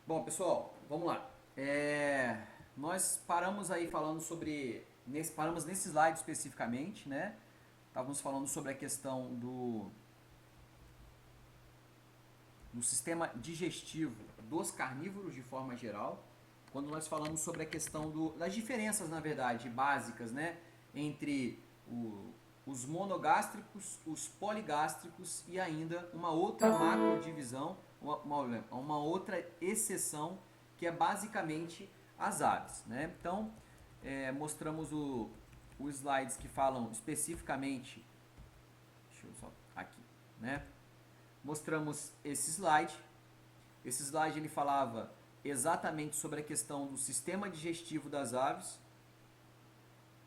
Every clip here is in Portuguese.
Bom, pessoal, vamos lá. Nós paramos aí falando sobre, paramos nesse slide especificamente, né? Estávamos falando sobre a questão do sistema digestivo dos carnívoros de forma geral, quando nós falamos sobre a questão das diferenças, na verdade, básicas, né? Entre os monogástricos, os poligástricos e ainda uma outra macrodivisão, uma outra exceção, que é basicamente as aves, né? Então, mostramos os slides que falam especificamente, deixa eu só, aqui, né? Mostramos esse slide. Esse slide ele falava exatamente sobre a questão do sistema digestivo das aves.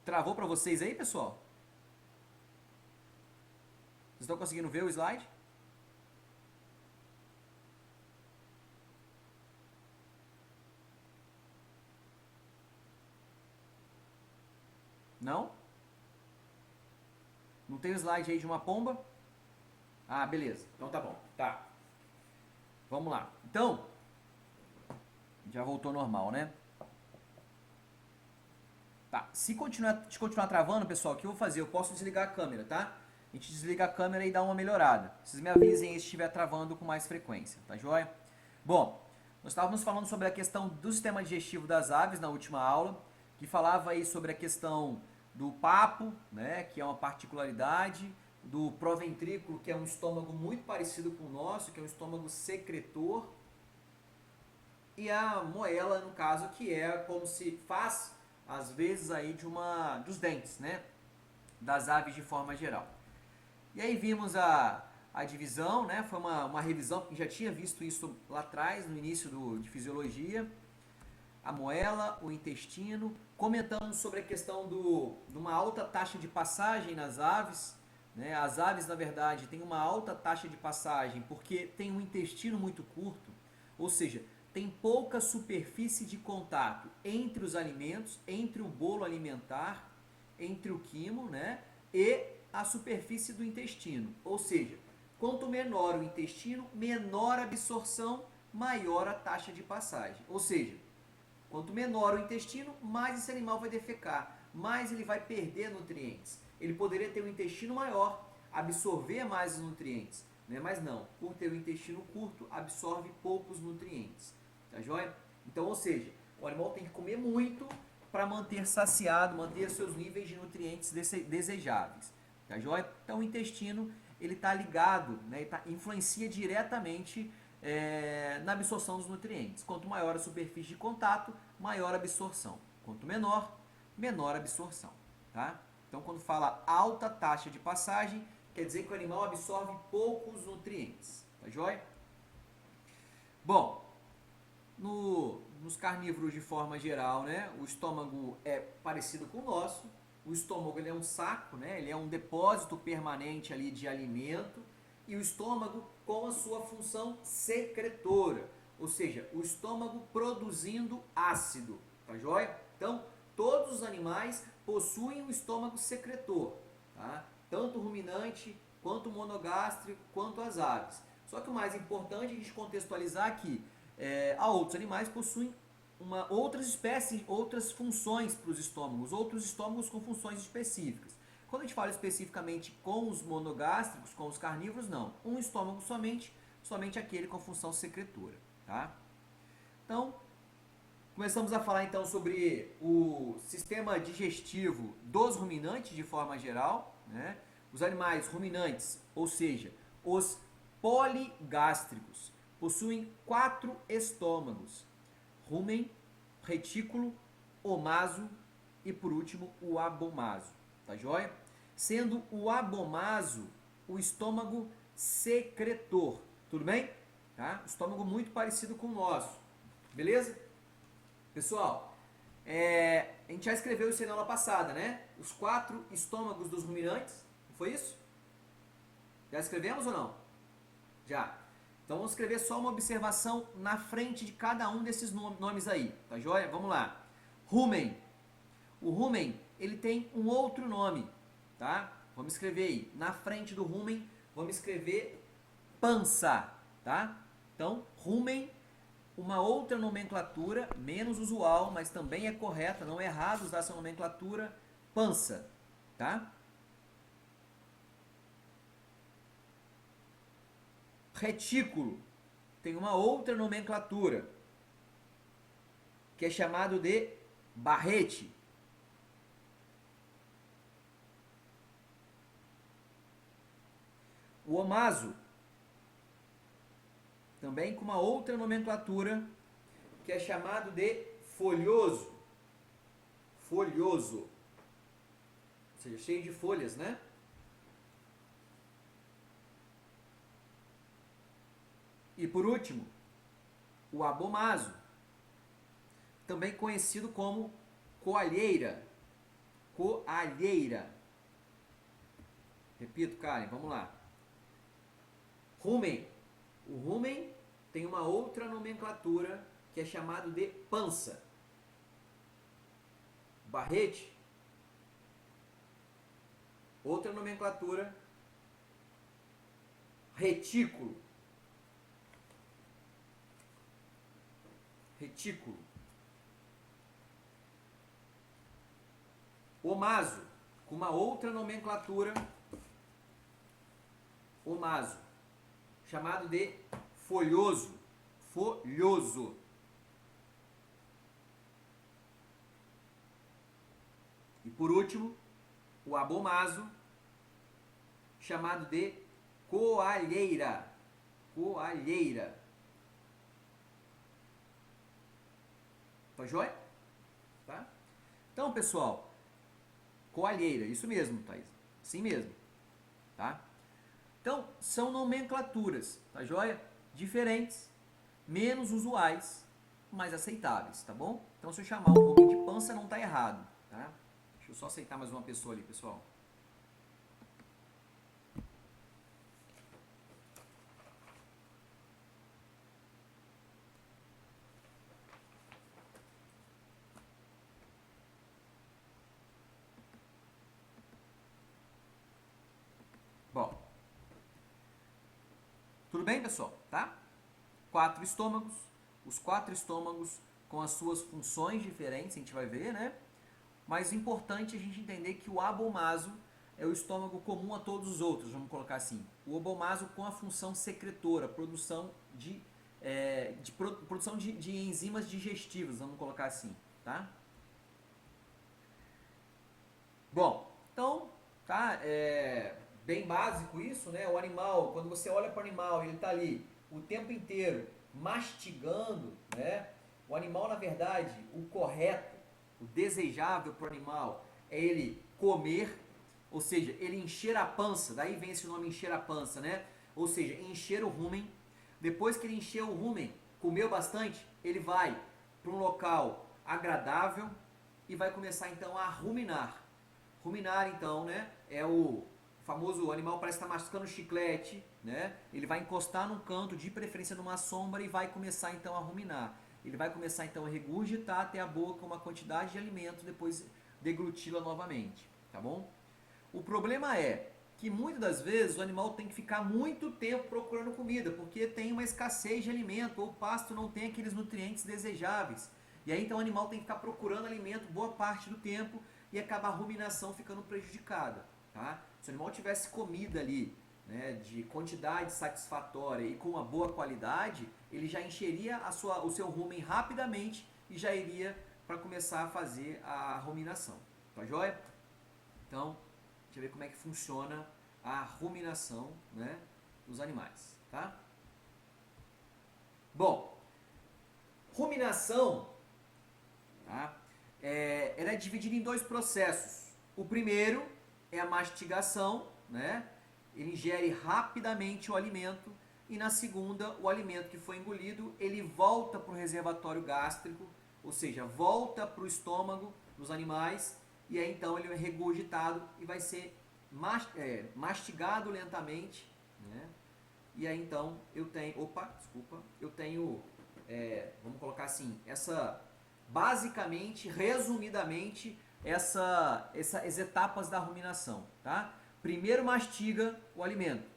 Travou para vocês aí, pessoal? Vocês estão conseguindo ver o slide? Não? Não tem o slide aí de uma pomba? Ah, beleza. Então tá bom. Tá. Vamos lá. Então, já voltou normal, né? Tá. Se continuar travando, pessoal, o que eu vou fazer? Eu posso desligar a câmera, tá? A gente desliga a câmera e dá uma melhorada. Vocês me avisem se estiver travando com mais frequência, tá joia? Bom, nós estávamos falando sobre a questão do sistema digestivo das aves na última aula, que falava aí sobre a questão do papo, né, que é uma particularidade, do proventrículo, que é um estômago muito parecido com o nosso, que é um estômago secretor, e a moela, no caso, que é como se faz, às vezes, aí dos dentes, né, das aves de forma geral. E aí vimos a divisão, né, foi uma revisão, porque já tinha visto isso lá atrás, no início de fisiologia, a moela, o intestino, comentamos sobre a questão de uma alta taxa de passagem nas aves, né? As aves, na verdade, têm uma alta taxa de passagem porque tem um intestino muito curto, ou seja, tem pouca superfície de contato entre os alimentos, entre o bolo alimentar, entre o quimo, né, e a superfície do intestino. Ou seja, quanto menor o intestino, menor a absorção, maior a taxa de passagem. Ou seja, quanto menor o intestino, mais esse animal vai defecar, mais ele vai perder nutrientes. Ele poderia ter um intestino maior, absorver mais os nutrientes, né? Mas não, por ter o intestino curto, absorve poucos nutrientes. Tá joia? Então, ou seja, o animal tem que comer muito para manter saciado, manter seus níveis de nutrientes desejáveis. Tá joia? Então, o intestino ele está ligado, né? Ele influencia diretamente na absorção dos nutrientes. Quanto maior a superfície de contato, maior a absorção. Quanto menor, menor a absorção. Tá? Então, quando fala alta taxa de passagem, quer dizer que o animal absorve poucos nutrientes. Tá joia? Bom, nos carnívoros de forma geral, né, o estômago é parecido com o nosso. O estômago ele é um saco, né, ele é um depósito permanente ali de alimento. E o estômago com a sua função secretora, ou seja, o estômago produzindo ácido, tá joia? Então, todos os animais possuem um estômago secretor, tá? Tanto o ruminante, quanto o monogástrico, quanto as aves. Só que o mais importante é a gente contextualizar aqui, há outros animais que possuem outras espécies, outras funções para os estômagos, outros estômagos com funções específicas. Quando a gente fala especificamente com os monogástricos, com os carnívoros, não. Um estômago somente aquele com função secretora, tá? Então, começamos a falar então sobre o sistema digestivo dos ruminantes de forma geral, né? Os animais ruminantes, ou seja, os poligástricos, possuem 4 estômagos: rumen, retículo, omaso e por último o abomaso. Tá joia? Sendo o abomaso o estômago secretor. Tudo bem? Tá? Estômago muito parecido com o nosso. Beleza? Pessoal, a gente já escreveu isso aí na aula passada, né? Os 4 estômagos dos ruminantes. Não foi isso? Já escrevemos ou não? Já. Então vamos escrever só uma observação na frente de cada um desses nomes aí. Tá joia? Vamos lá. Rumen. O rumen, ele tem um outro nome, tá? Vamos escrever aí. Na frente do rumen, vamos escrever pança, tá? Então, rumen uma outra nomenclatura, menos usual, mas também é correta, não é errado usar essa nomenclatura, pança, tá? Retículo tem uma outra nomenclatura, que é chamado de barrete. O omaso, também com uma outra nomenclatura, que é chamado de folhoso. Folhoso. Ou seja, cheio de folhas, né? E por último, o abomaso, também conhecido como coalheira. Coalheira. Repito, Karen, vamos lá. Rumen. O rumen tem uma outra nomenclatura que é chamado de pança. Barrete. Outra nomenclatura. Retículo. Retículo. Omaso, com uma outra nomenclatura, omaso, chamado de folhoso. Folhoso. E por último, o abomaso, chamado de coalheira. Coalheira. Tá joia? Tá? Então, pessoal, coalheira, isso mesmo, Thaís. Assim mesmo. Tá? Então, são nomenclaturas, tá joia? Diferentes, menos usuais, mais aceitáveis, tá bom? Então, se eu chamar um rumen de pança, não tá errado, tá? Deixa eu só aceitar mais uma pessoa ali, pessoal. Bom, tudo bem, pessoal? Tá? 4 estômagos, os 4 estômagos com as suas funções diferentes, a gente vai ver, né? Mas é importante a gente entender que o abomaso é o estômago comum a todos os outros, vamos colocar assim. O abomaso com a função secretora, produção de enzimas digestivas, vamos colocar assim, tá? Bom, então, tá? Bem básico isso, né? O animal, quando você olha para o animal, ele está ali o tempo inteiro mastigando, né? O animal, na verdade, o correto, o desejável para o animal é ele comer, ou seja, ele encher a pança, daí vem esse nome encher a pança, né? Ou seja, encher o rumen. Depois que ele encheu o rumen, comeu bastante, ele vai para um local agradável e vai começar então a ruminar. Ruminar, então, né, é o famoso animal parece estar mascando chiclete, né? Ele vai encostar num canto, de preferência numa sombra, e vai começar então a ruminar. Ele vai começar então a regurgitar até a boca uma quantidade de alimento, depois degluti-la novamente, tá bom? O problema é que muitas das vezes o animal tem que ficar muito tempo procurando comida, porque tem uma escassez de alimento, ou o pasto não tem aqueles nutrientes desejáveis. E aí então o animal tem que ficar procurando alimento boa parte do tempo e acaba a ruminação ficando prejudicada, tá? Se o animal tivesse comida ali, né, de quantidade satisfatória e com uma boa qualidade, ele já encheria o seu rumen rapidamente e já iria para começar a fazer a ruminação, tá joia? Então, deixa eu ver como é que funciona a ruminação, né, dos animais, tá? Bom, ruminação, tá? Ela é dividida em 2 processos. O primeiro é a mastigação, né? Ele ingere rapidamente o alimento, e na segunda, o alimento que foi engolido, ele volta para o reservatório gástrico, ou seja, volta para o estômago dos animais, e aí então ele é regurgitado e vai ser mastigado lentamente, né? E aí então eu tenho, vamos colocar assim, basicamente, resumidamente, essas etapas da ruminação, tá? Primeiro mastiga o alimento.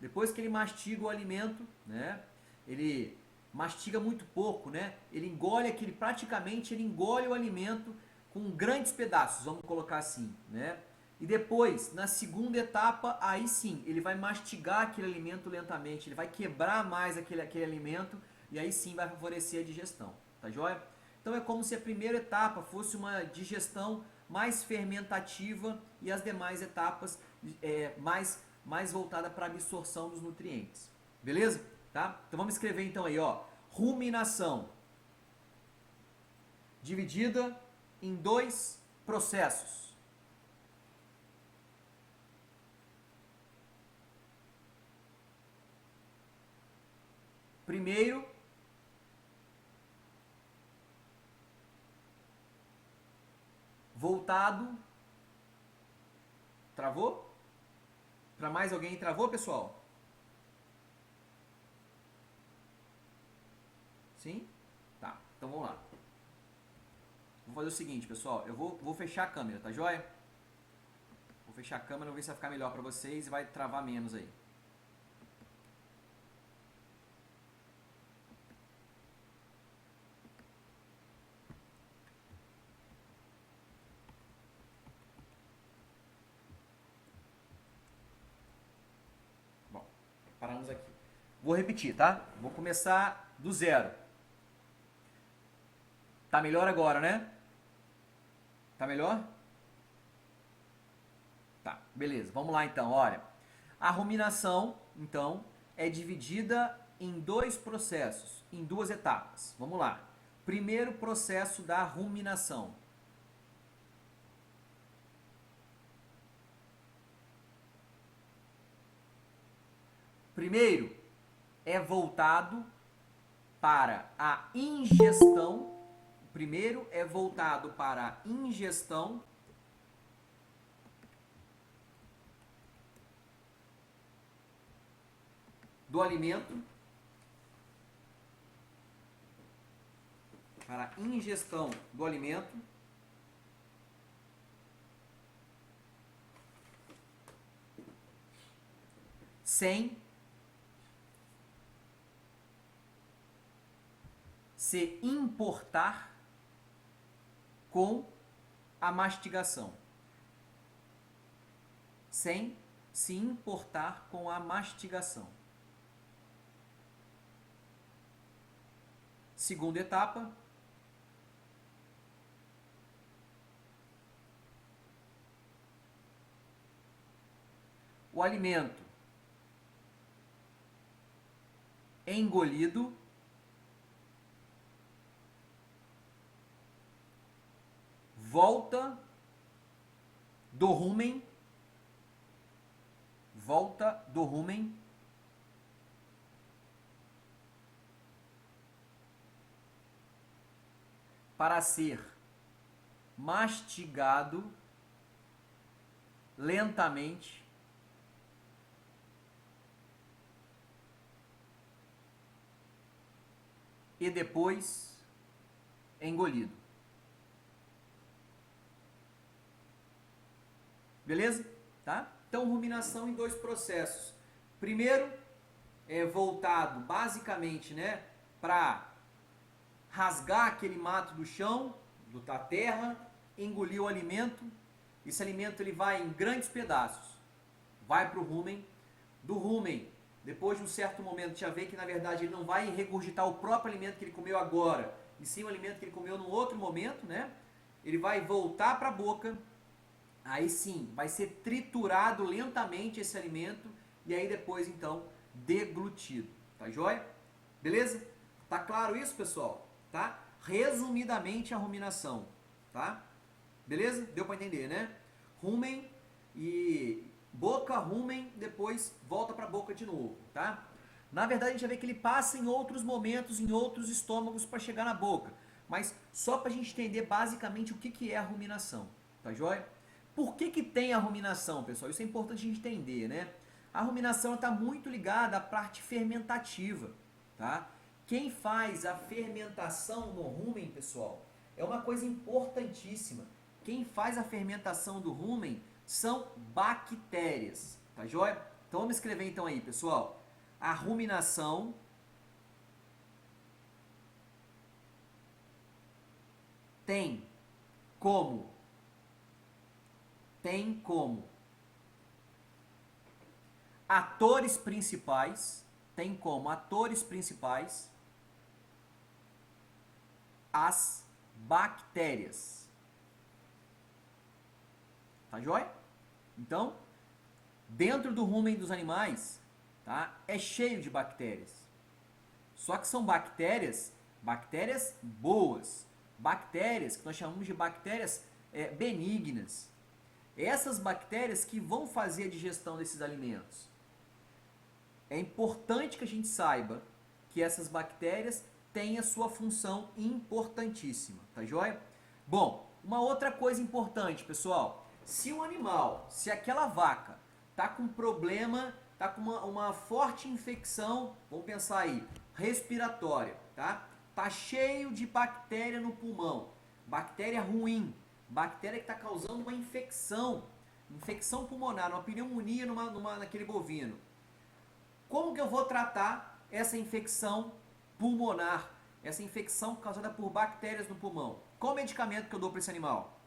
Depois que ele mastiga o alimento, né, ele mastiga muito pouco, né? Ele engole praticamente ele engole o alimento com grandes pedaços, vamos colocar assim, né? E depois, na segunda etapa, aí sim, ele vai mastigar aquele alimento lentamente, ele vai quebrar mais aquele alimento e aí sim vai favorecer a digestão, tá joia? Então é como se a primeira etapa fosse uma digestão mais fermentativa e as demais etapas mais voltada para a absorção dos nutrientes. Beleza? Tá? Então vamos escrever então aí, ó. Ruminação dividida em 2 processos. Primeiro, voltado. Travou? Para mais alguém travou, pessoal? Sim? Tá, então vamos lá. Vou fazer o seguinte, pessoal. Eu vou fechar a câmera, tá joia? Vou fechar a câmera, vou ver se vai ficar melhor para vocês e vai travar menos aí. Bom, paramos aqui. Vou repetir, tá? Vou começar do zero. Tá melhor agora, né? Tá melhor? Tá, beleza. Vamos lá então, olha. A ruminação, então, é dividida em 2 processos, em 2 etapas. Vamos lá. Primeiro processo da ruminação. Primeiro é voltado para a ingestão. Primeiro é voltado para a ingestão do alimento, para a ingestão do alimento, sem se importar com a mastigação. Sem se importar com a mastigação. Segunda etapa. O alimento engolido volta do rumen para ser mastigado lentamente e depois engolido. Beleza? Tá? Então, ruminação em 2 processos. Primeiro, é voltado basicamente, né, para rasgar aquele mato do chão, da terra, engolir o alimento. Esse alimento ele vai em grandes pedaços. Vai para o rumen. Do rumen, depois de um certo momento, já vê que na verdade ele não vai regurgitar o próprio alimento que ele comeu agora, e sim o alimento que ele comeu num outro momento, né? Ele vai voltar para a boca. Aí sim, vai ser triturado lentamente esse alimento e aí depois então deglutido. Tá joia? Beleza? Tá claro isso, pessoal? Tá? Resumidamente a ruminação, tá? Beleza? Deu para entender, né? Rumen e boca, rumen, depois volta para a boca de novo, tá? Na verdade a gente vai ver que ele passa em outros momentos, em outros estômagos para chegar na boca. Mas só para a gente entender basicamente o que é a ruminação, tá joia? Por que tem a ruminação, pessoal? Isso é importante a gente entender, né? A ruminação está muito ligada à parte fermentativa, tá? Quem faz a fermentação no rumen, pessoal, é uma coisa importantíssima. Quem faz a fermentação do rumen são bactérias, tá joia? Então vamos escrever então aí, pessoal. A ruminação tem como atores principais, as bactérias. Tá joia? Então, dentro do rumen dos animais, tá, é cheio de bactérias. Só que são bactérias boas, bactérias que nós chamamos de bactérias benignas. Essas bactérias que vão fazer a digestão desses alimentos. É importante que a gente saiba que essas bactérias têm a sua função importantíssima, tá joia? Bom, uma outra coisa importante, pessoal, se aquela vaca tá com problema, tá com uma forte infecção, vamos pensar aí, respiratória, tá? Tá cheio de bactéria no pulmão, bactéria ruim, bactéria que está causando uma infecção pulmonar, uma pneumonia naquele bovino. Como que eu vou tratar essa infecção pulmonar, essa infecção causada por bactérias no pulmão? Qual o medicamento que eu dou para esse animal?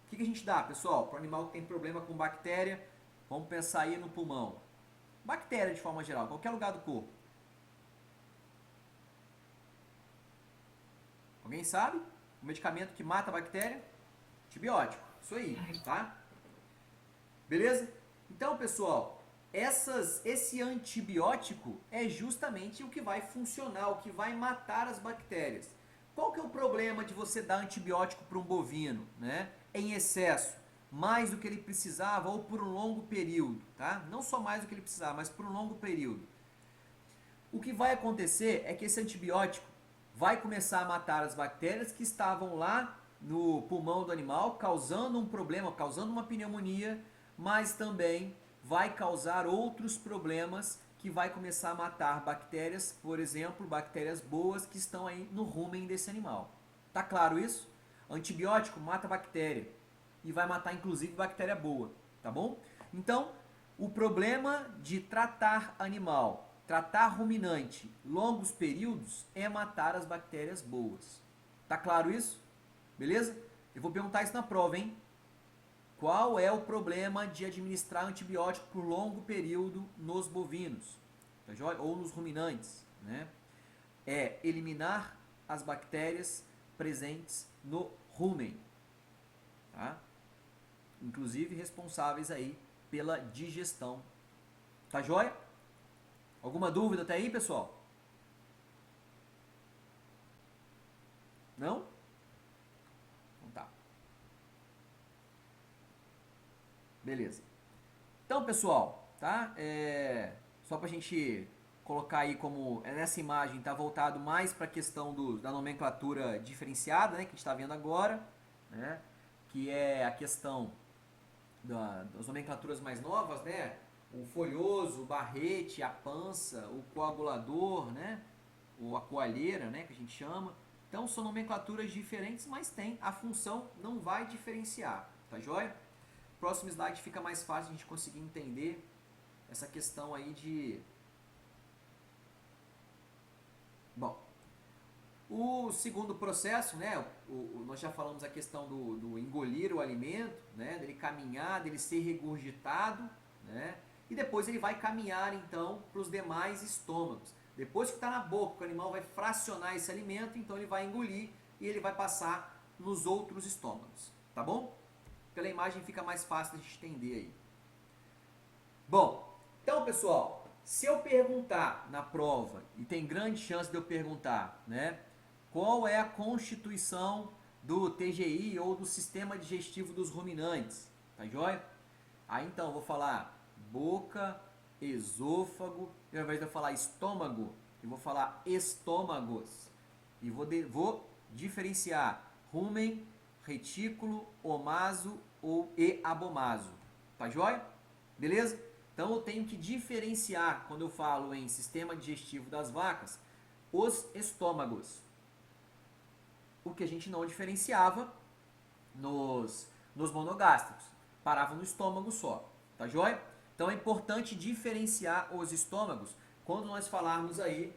O que a gente dá, pessoal, para o animal que tem problema com bactéria? Vamos pensar aí no pulmão. Bactéria de forma geral, qualquer lugar do corpo. Alguém sabe? O medicamento que mata a bactéria? Antibiótico. Isso aí, tá? Beleza? Então, pessoal, esse antibiótico é justamente o que vai funcionar, o que vai matar as bactérias. Qual que é o problema de você dar antibiótico para um bovino, né? Em excesso, mais do que ele precisava ou por um longo período, tá? Não só mais do que ele precisava, mas por um longo período. O que vai acontecer é que esse antibiótico vai começar a matar as bactérias que estavam lá no pulmão do animal, causando um problema, causando uma pneumonia, mas também vai causar outros problemas que vai começar a matar bactérias, por exemplo, bactérias boas que estão aí no rumen desse animal. Tá claro isso? Antibiótico mata bactéria e vai matar inclusive bactéria boa, tá bom? Então, o problema de tratar animal, tratar ruminante longos períodos é matar as bactérias boas. Tá claro isso? Beleza? Eu vou perguntar isso na prova, hein? Qual é o problema de administrar antibiótico por longo período nos bovinos, tá joia? Ou nos ruminantes, né? É eliminar as bactérias presentes no rumen, tá? Inclusive responsáveis aí pela digestão. Tá joia? Alguma dúvida até aí, pessoal? Não? Então tá. Beleza. Então, pessoal, tá? Só pra gente colocar aí como nessa imagem tá voltado mais para a questão da nomenclatura diferenciada, né, que a gente está vendo agora, né, que é a questão das nomenclaturas mais novas, né, o folhoso, o barrete, a pança, o coagulador, né, ou a coalheira, né, que a gente chama. Então são nomenclaturas diferentes, mas a função não vai diferenciar, tá joia? Próximo slide fica mais fácil a gente conseguir entender essa questão aí de... Bom, o segundo processo, né, nós já falamos a questão do engolir o alimento, né, dele caminhar, dele ser regurgitado, né, e depois ele vai caminhar então para os demais estômagos. Depois que está na boca, o animal vai fracionar esse alimento, então ele vai engolir e ele vai passar nos outros estômagos, tá bom? Pela imagem fica mais fácil de entender aí. Bom, então pessoal, se eu perguntar na prova, e tem grande chance de eu perguntar, né, qual é a constituição do TGI ou do sistema digestivo dos ruminantes, tá joia? Aí então eu vou falar boca, esôfago, e ao invés de eu falar estômago, eu vou falar estômagos. E vou diferenciar rumen, retículo, omaso e abomaso. Tá joia? Beleza? Então eu tenho que diferenciar, quando eu falo em sistema digestivo das vacas, os estômagos. O que a gente não diferenciava nos monogástricos. Parava no estômago só. Tá joia? Então é importante diferenciar os estômagos quando nós falarmos aí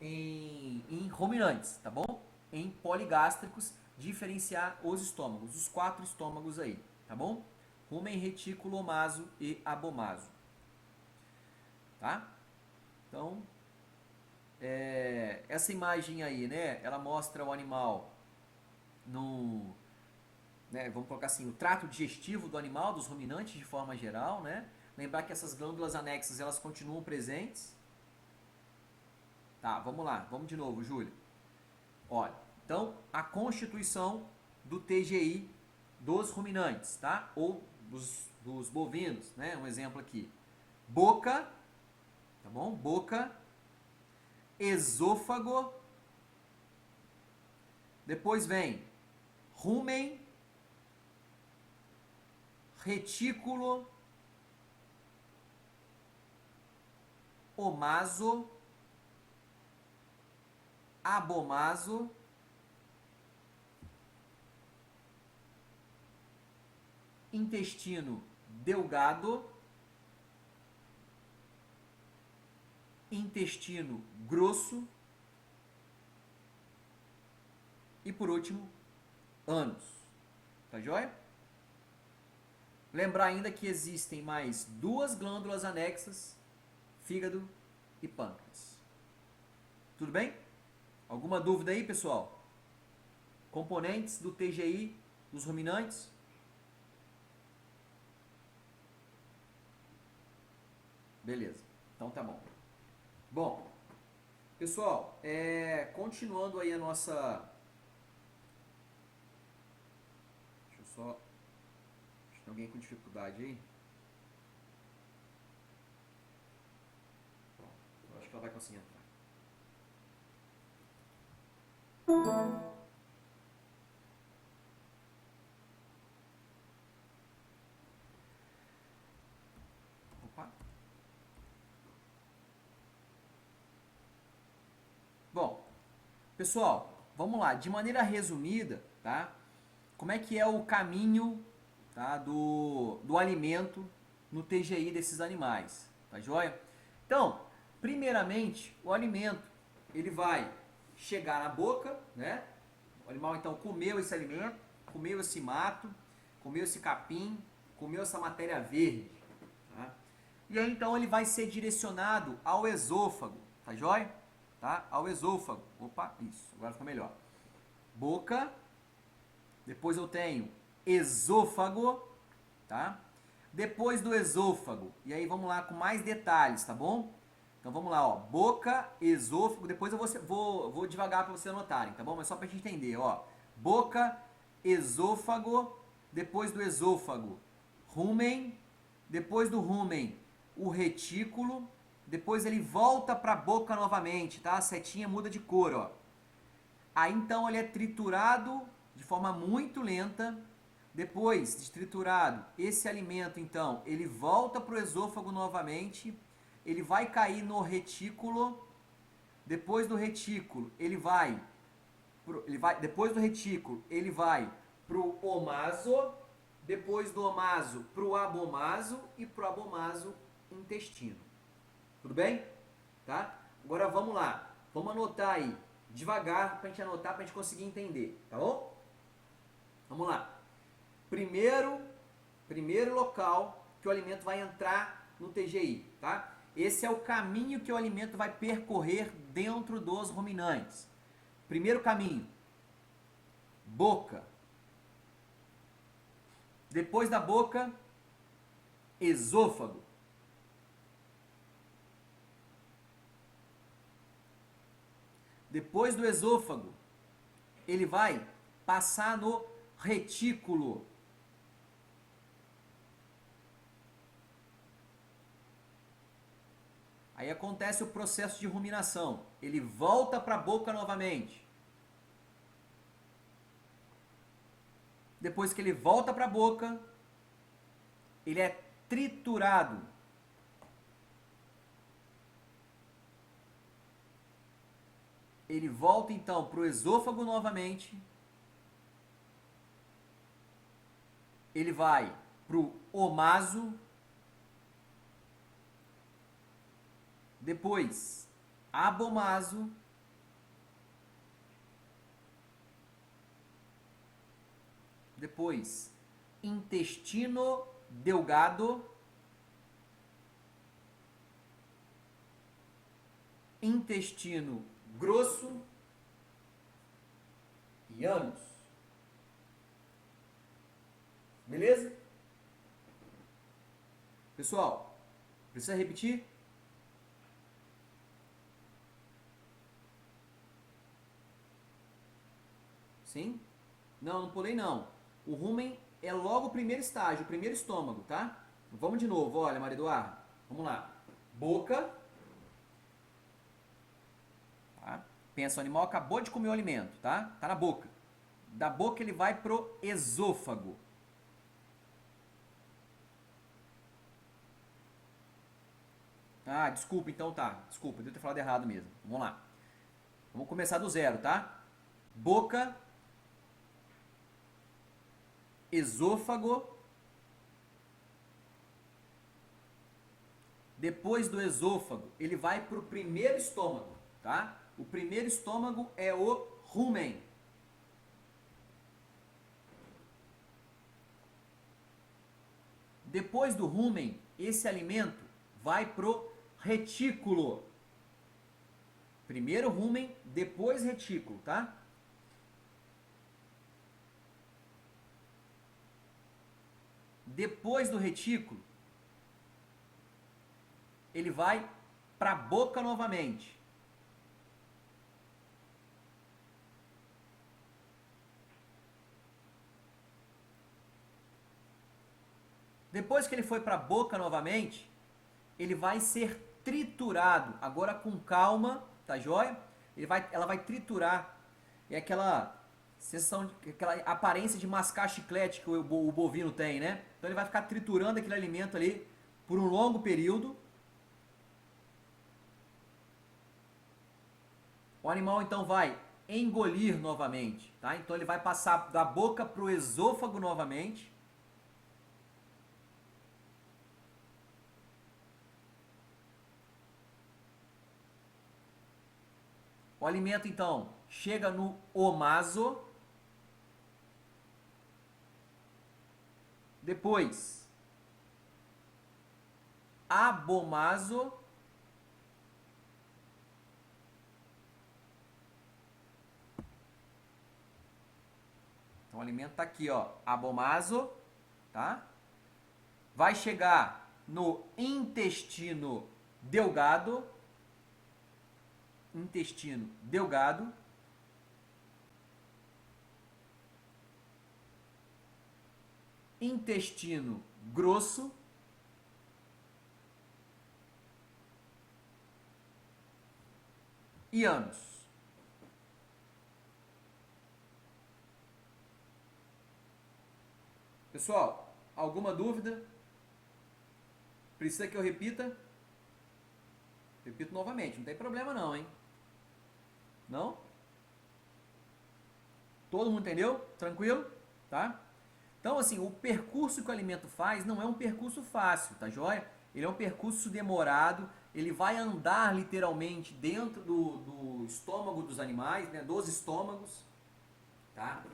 em ruminantes, tá bom? Em poligástricos, diferenciar os estômagos, os 4 estômagos aí, tá bom? Rumen, retículo, omaso e abomaso, tá? Então, essa imagem aí, né, ela mostra o animal no, né, vamos colocar assim, o trato digestivo do animal, dos ruminantes de forma geral, né? Lembrar que essas glândulas anexas, elas continuam presentes. Tá, vamos lá, vamos de novo, Júlio. Olha, então, a constituição do TGI dos ruminantes, tá? Ou dos bovinos, né? Um exemplo aqui. Boca, tá bom? Boca, esôfago, depois vem rumen, retículo, omaso, abomaso, intestino delgado, intestino grosso e, por último, ânus. Tá joia? Lembrar ainda que existem mais 2 glândulas anexas, fígado e pâncreas. Tudo bem? Alguma dúvida aí, pessoal? Componentes do TGI dos ruminantes? Beleza, então tá bom. Bom, pessoal, continuando aí a nossa... Deixa eu só... Acho que tem alguém com dificuldade aí. Pronto, eu acho que ela vai conseguir entrar. Opa. Bom, pessoal, vamos lá. De maneira resumida, tá? Como é que é o caminho, tá, do alimento no TGI desses animais, tá joia? Então, primeiramente, o alimento, ele vai chegar na boca, né? O animal, então, comeu esse alimento, comeu esse mato, comeu esse capim, comeu essa matéria verde, tá? E aí, então, ele vai ser direcionado ao esôfago, tá joia? Tá? Ao esôfago. Opa, isso, agora ficou melhor. Boca, depois eu tenho esôfago, tá? Depois do esôfago, e aí vamos lá com mais detalhes, tá bom? Então vamos lá, ó, boca, esôfago, depois eu vou devagar para vocês anotarem, tá bom? Mas só para a gente entender, ó, boca, esôfago, depois do esôfago, rumen, depois do rumen, o retículo, depois ele volta para a boca novamente, tá? A setinha muda de cor, ó. Aí então ele é triturado de forma muito lenta. Depois de triturado, esse alimento então, ele volta para o esôfago novamente, ele vai cair no retículo. Depois do retículo, depois do retículo, ele vai para o omaso, depois do omaso para o abomaso e para o abomaso intestino. Tudo bem? Tá? Agora vamos lá, vamos anotar aí, devagar para a gente anotar, para a gente conseguir entender, tá bom? Vamos lá. Primeiro local que o alimento vai entrar no TGI, tá? Esse é o caminho que o alimento vai percorrer dentro dos ruminantes. Primeiro caminho, boca. Depois da boca, esôfago. Depois do esôfago, ele vai passar no retículo. Aí acontece o processo de ruminação. Ele volta para a boca novamente. Depois que ele volta para a boca, ele é triturado. Ele volta então para o esôfago novamente. Ele vai para o omaso. Depois, abomaso. Depois, intestino delgado. Intestino grosso e ânus. Beleza? Pessoal, precisa repetir? Sim? Não, não pulei não. O rumen é logo o primeiro estágio, o primeiro estômago, tá? Vamos de novo, olha, Maria Eduarda. Vamos lá. Boca. Tá? Pensa, o animal acabou de comer o alimento, tá? Tá na boca. Da boca ele vai pro esôfago. Ah, desculpa, então tá. Desculpa, eu devo ter falado errado mesmo. Vamos lá. Vamos começar do zero, tá? Boca, esôfago. Depois do esôfago, ele vai para o primeiro estômago, tá? O primeiro estômago é o rumen. Depois do rumen, esse alimento vai pro retículo. Primeiro rumen, depois retículo, tá? Depois do retículo, ele vai para a boca novamente. Depois que ele foi para a boca novamente, ele vai ser triturado. Agora com calma, tá joia? Ela vai triturar. É aquela sensação, aquela aparência de mascar chiclete que o bovino tem, né? Então ele vai ficar triturando aquele alimento ali por um longo período. O animal então vai engolir novamente, tá? Então ele vai passar da boca para o esôfago novamente. O alimento então chega no omaso. Depois, abomaso. Então o alimento está aqui, ó, abomaso, tá? Vai chegar no intestino delgado. Intestino delgado. Intestino grosso. E ânus. Pessoal, alguma dúvida? Precisa que eu repita? Repito novamente, não tem problema não, hein? Não? Todo mundo entendeu? Tranquilo? Tá? Então, assim, o percurso que o alimento faz não é um percurso fácil, tá joia? Ele é um percurso demorado, ele vai andar literalmente dentro do estômago dos animais, né? Dos estômagos, tá?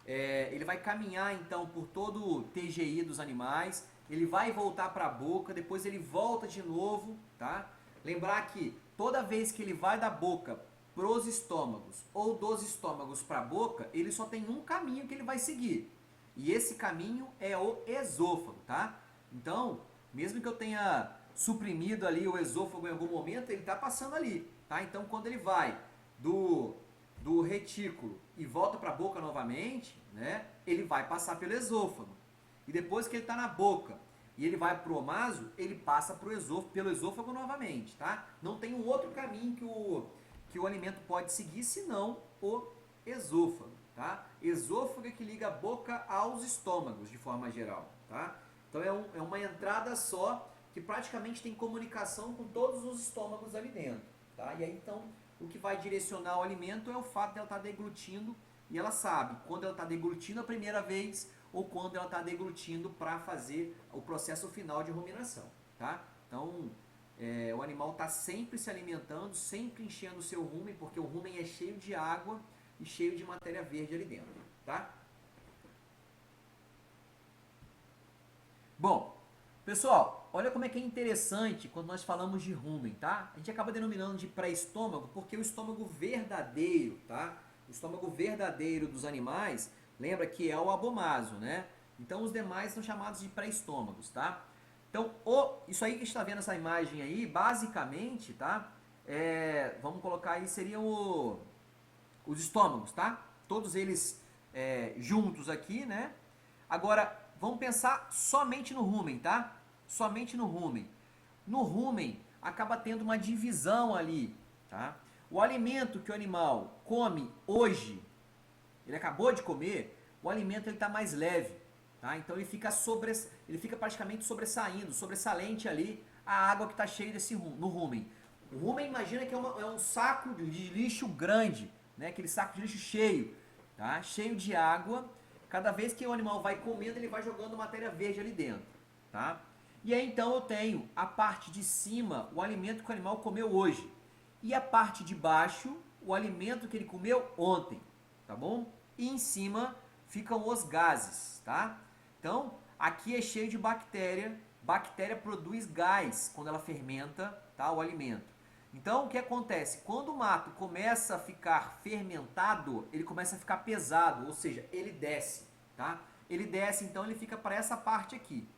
Ele vai caminhar, então, por todo o TGI dos animais, ele vai voltar para a boca, depois ele volta de novo, tá? Lembrar que toda vez que ele vai da boca pros estômagos ou dos estômagos para a boca, ele só tem um caminho que ele vai seguir. E esse caminho é o esôfago, tá? Então, mesmo que eu tenha suprimido ali o esôfago em algum momento, ele está passando ali, tá? Então, quando ele vai do retículo e volta para a boca novamente, né? Ele vai passar pelo esôfago. E depois que ele está na boca e ele vai para o omaso, ele passa pelo esôfago novamente, tá? Não tem um outro caminho que o alimento pode seguir, senão o esôfago, tá? Esôfago é que liga a boca aos estômagos, de forma geral, tá? Então é uma entrada só que praticamente tem comunicação com todos os estômagos ali dentro, tá? E aí então o que vai direcionar o alimento é o fato dela estar deglutindo, e ela sabe quando ela está deglutindo a primeira vez ou quando ela está deglutindo para fazer o processo final de ruminação, tá? Então o animal está sempre se alimentando, sempre enchendo o seu rumen, porque o rumen é cheio de água e cheio de matéria verde ali dentro, tá? Bom, pessoal, olha como é que é interessante quando nós falamos de rumen, tá? A gente acaba denominando de pré-estômago porque o estômago verdadeiro, tá? O estômago verdadeiro dos animais, lembra que é o abomaso, né? Então os demais são chamados de pré-estômagos, tá? Então, isso aí que a gente está vendo essa imagem aí, basicamente, tá? Vamos colocar aí, seriam os estômagos, tá? Todos eles juntos aqui, né? Agora, vamos pensar somente no rumen, tá? Somente no rumen. No rumen, acaba tendo uma divisão ali, tá? O alimento que o animal come hoje, ele acabou de comer, o alimento está mais leve, tá? Então ele fica praticamente sobressalente ali a água que está cheia no rumen. O rumen, imagina que é um saco de lixo grande, né? Aquele saco de lixo cheio, tá? Cheio de água. Cada vez que o animal vai comendo, ele vai jogando matéria verde ali dentro, tá? E aí então eu tenho a parte de cima, o alimento que o animal comeu hoje, e a parte de baixo, o alimento que ele comeu ontem, tá bom? E em cima ficam os gases, tá? Então, aqui é cheio de bactéria. Bactéria produz gás quando ela fermenta, tá, o alimento. Então, o que acontece? Quando o mato começa a ficar fermentado, ele começa a ficar pesado, ou seja, ele desce, tá? Ele desce, então ele fica para essa parte aqui.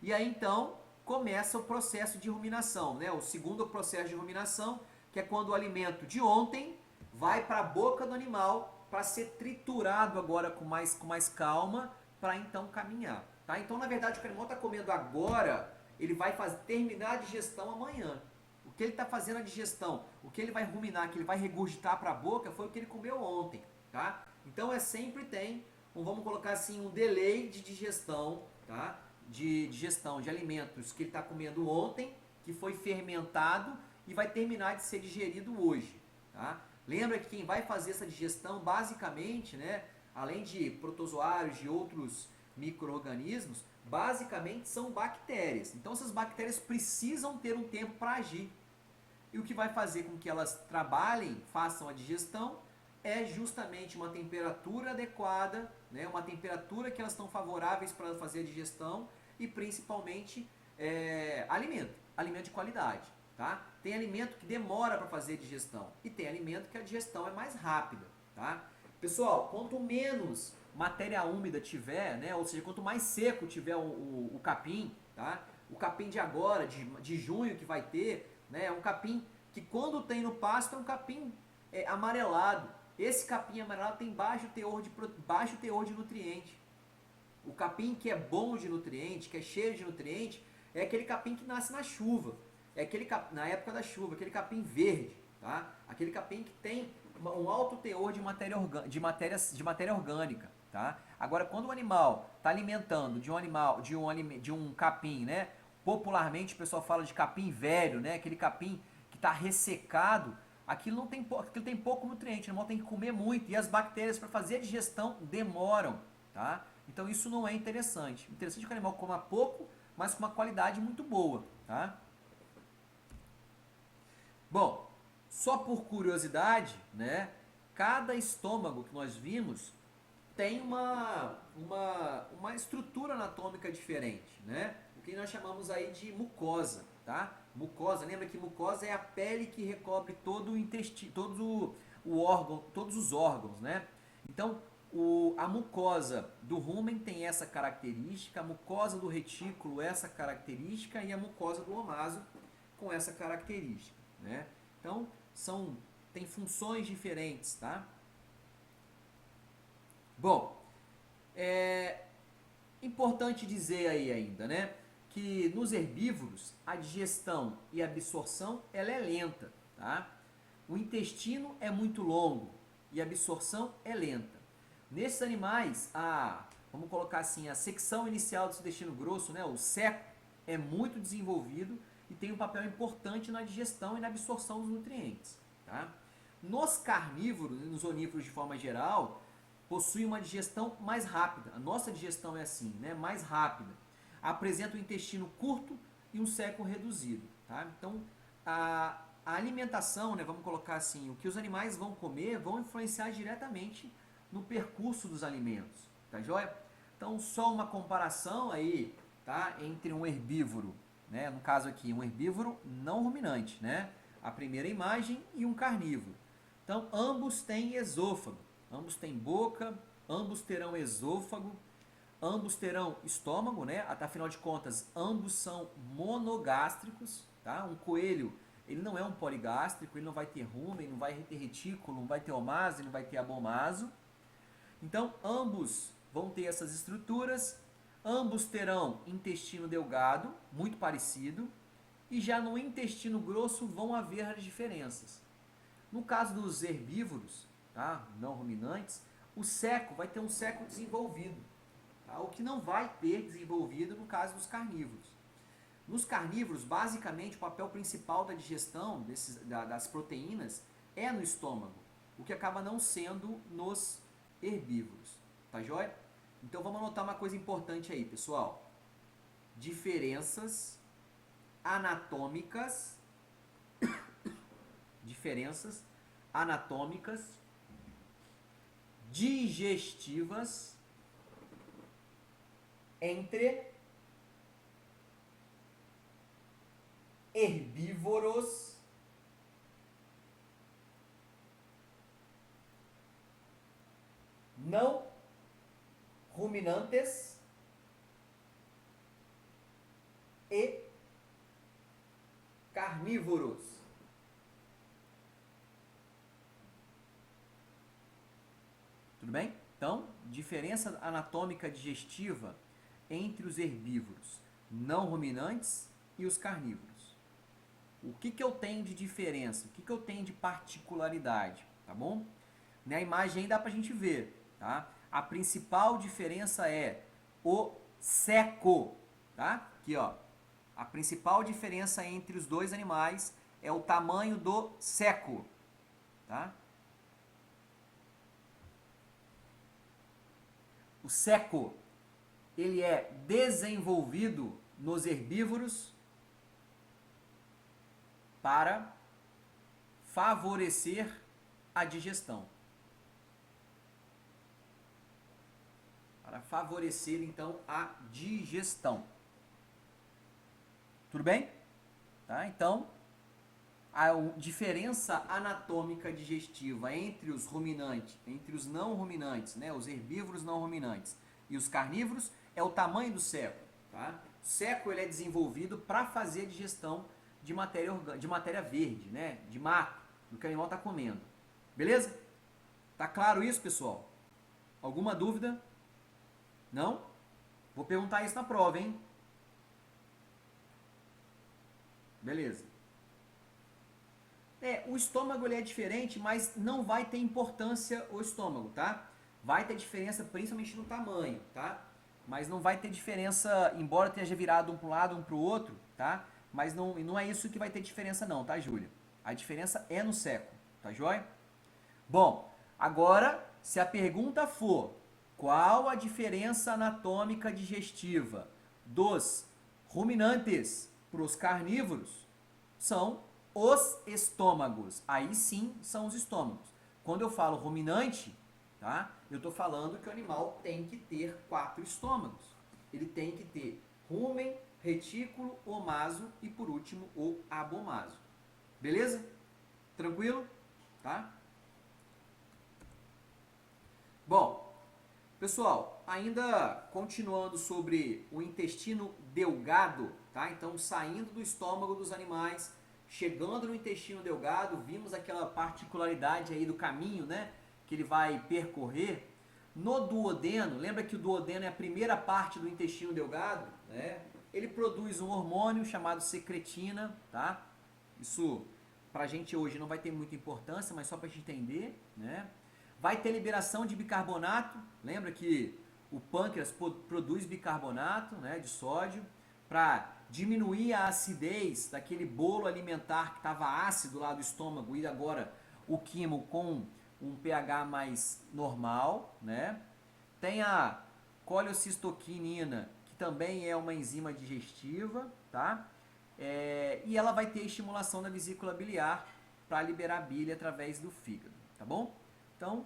E aí, então, começa o processo de ruminação, né? O segundo processo de ruminação, que é quando o alimento de ontem vai para a boca do animal para ser triturado agora com mais calma, para então caminhar, tá? Então, na verdade, o que o animal está comendo agora, ele vai terminar a digestão amanhã. O que ele está fazendo a digestão, o que ele vai ruminar, que ele vai regurgitar para a boca, foi o que ele comeu ontem, tá? Então, sempre tem, vamos colocar assim, um delay de digestão, tá? De digestão de alimentos que ele está comendo ontem, que foi fermentado e vai terminar de ser digerido hoje, tá? Lembra que quem vai fazer essa digestão, basicamente, né, além de protozoários, de outros micro-organismos, basicamente são bactérias. Então essas bactérias precisam ter um tempo para agir. E o que vai fazer com que elas trabalhem, façam a digestão, é justamente uma temperatura adequada, né, uma temperatura que elas estão favoráveis para fazer a digestão e principalmente alimento de qualidade. Tá? Tem alimento que demora para fazer a digestão e tem alimento que a digestão é mais rápida. Tá? Pessoal, quanto menos matéria úmida tiver, né, ou seja, quanto mais seco tiver o capim, tá? O capim de agora, de junho que vai ter, né, é um capim que quando tem no pasto é um capim amarelado. Esse capim amarelado tem baixo teor de nutriente. O capim que é bom de nutriente, que é cheio de nutriente, é aquele capim que nasce na chuva. É aquele capim, na época da chuva, aquele capim verde, tá? Aquele capim que tem um alto teor de matéria orgânica, tá? Agora, quando o animal está alimentando de um capim, né? Popularmente o pessoal fala de capim velho, né? Aquele capim que está ressecado, aquilo tem pouco nutriente, o animal tem que comer muito e as bactérias para fazer a digestão demoram, tá? Então isso não é interessante. Interessante é que o animal coma pouco, mas com uma qualidade muito boa, tá? Bom, só por curiosidade, né? Cada estômago que nós vimos tem uma estrutura anatômica diferente, né? O que nós chamamos aí de mucosa, tá? Mucosa, lembra que mucosa é a pele que recobre todo o intestino, todos os órgãos, né? Então, a mucosa do rumen tem essa característica, a mucosa do retículo essa característica e a mucosa do omaso com essa característica, né? Então, tem funções diferentes, tá? Bom, é importante dizer aí ainda, né, que nos herbívoros a digestão e a absorção ela é lenta, tá? O intestino é muito longo e a absorção é lenta. Nesses animais, vamos colocar assim, a secção inicial do intestino grosso, né, o seco, é muito desenvolvido e tem um papel importante na digestão e na absorção dos nutrientes, tá? Nos carnívoros e nos onívoros de forma geral, possui uma digestão mais rápida. A nossa digestão é assim, né? Mais rápida. Apresenta um intestino curto e um seco reduzido, tá? Então, a alimentação, né, vamos colocar assim, o que os animais vão comer vão influenciar diretamente no percurso dos alimentos, tá joia? Então, só uma comparação aí, tá, entre um herbívoro, né, no caso aqui, um herbívoro não ruminante, né, a primeira imagem, e um carnívoro. Então, ambos têm esôfago, ambos têm boca, ambos terão esôfago, ambos terão estômago, né, afinal de contas, ambos são monogástricos, tá, um coelho, ele não é um poligástrico, ele não vai ter rumen, não vai ter retículo, não vai ter omaso, ele não vai ter abomaso. Então, ambos vão ter essas estruturas, ambos terão intestino delgado, muito parecido, e já no intestino grosso vão haver as diferenças. No caso dos herbívoros, tá, não ruminantes, o seco vai ter um seco desenvolvido, tá, o que não vai ter desenvolvido no caso dos carnívoros. Nos carnívoros, basicamente, o papel principal da digestão das proteínas é no estômago, o que acaba não sendo nos herbívoros. Tá joia? Então vamos anotar uma coisa importante aí, pessoal. Diferenças anatômicas, digestivas entre herbívoros não ruminantes e carnívoros. Tudo bem? Então, diferença anatômica digestiva entre os herbívoros não ruminantes e os carnívoros. O que eu tenho de diferença? O que eu tenho de particularidade? Tá bom? Na imagem aí dá pra gente ver, tá? A principal diferença é o seco, tá? Aqui, ó. A principal diferença entre os dois animais é o tamanho do seco, tá? O seco, ele é desenvolvido nos herbívoros para favorecer a digestão. Para favorecer, então, a digestão. Tudo bem? Tá? Então, a diferença anatômica digestiva entre os ruminantes, entre os não ruminantes, né, os herbívoros não ruminantes e os carnívoros é o tamanho do seco. Tá? O seco ele é desenvolvido para fazer a digestão de matéria verde, né, de mato, do que o animal está comendo. Beleza? Tá claro isso, pessoal? Alguma dúvida? Não? Vou perguntar isso na prova, hein? Beleza. O estômago ele é diferente, mas não vai ter importância o estômago, tá? Vai ter diferença principalmente no tamanho, tá? Mas não vai ter diferença, embora tenha virado um para um lado, um para o outro, tá? Mas não é isso que vai ter diferença não, tá, Júlia? A diferença é no seco, tá joia? Bom, agora, se a pergunta for qual a diferença anatômica digestiva dos ruminantes para os carnívoros, são os estômagos. Aí sim são os estômagos. Quando eu falo ruminante, tá? Eu estou falando que o animal tem que ter 4 estômagos. Ele tem que ter rumen, retículo, omaso e, por último, o abomaso. Beleza? Tranquilo? Tá? Bom, pessoal, ainda continuando sobre o intestino delgado, tá? Então, saindo do estômago dos animais, chegando no intestino delgado, vimos aquela particularidade aí do caminho, né? Que ele vai percorrer. No duodeno, lembra que o duodeno é a primeira parte do intestino delgado, né? Ele produz um hormônio chamado secretina, tá? Isso pra gente hoje não vai ter muita importância, mas só pra gente entender, né? Vai ter liberação de bicarbonato, lembra que o pâncreas produz bicarbonato, né, de sódio, para diminuir a acidez daquele bolo alimentar que estava ácido lá do estômago e agora o quimo com um pH mais normal, né? Tem a colecistoquinina, que também é uma enzima digestiva, tá? E ela vai ter estimulação da vesícula biliar para liberar bile através do fígado, tá bom? Então,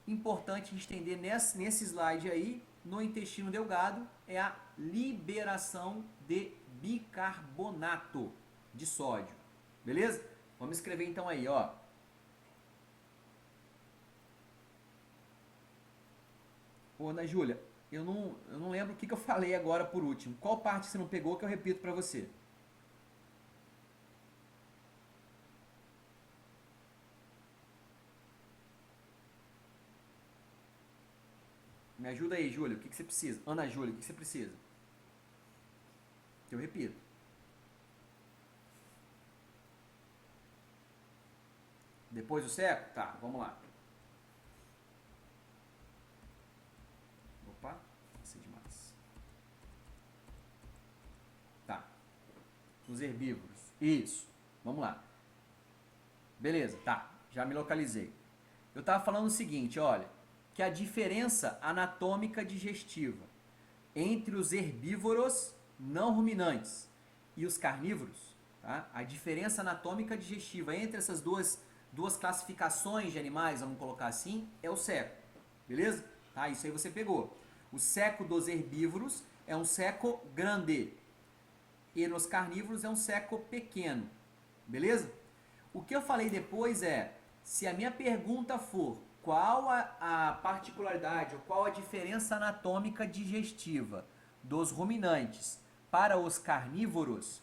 importante entender nesse slide aí, no intestino delgado é a liberação de bicarbonato de sódio. Beleza? Vamos escrever então aí, ó. Ô, Ana Júlia, eu não lembro o que eu falei agora por último. Qual parte você não pegou que eu repito para você? Me ajuda aí, Júlia, o que você precisa? Ana Júlia, o que você precisa? Que eu repito. Depois do seco? Tá, vamos lá. Opa, passei demais. Tá. Os herbívoros. Isso. Vamos lá. Beleza, tá. Já me localizei. Eu estava falando o seguinte, olha, que a diferença anatômica digestiva entre os herbívoros não ruminantes e os carnívoros, tá? A diferença anatômica digestiva entre essas duas classificações de animais, vamos colocar assim, é o seco, beleza? Tá, isso aí você pegou. O seco dos herbívoros é um seco grande e nos carnívoros é um seco pequeno, beleza? O que eu falei depois é, se a minha pergunta for qual a particularidade ou qual a diferença anatômica digestiva dos ruminantes para os carnívoros,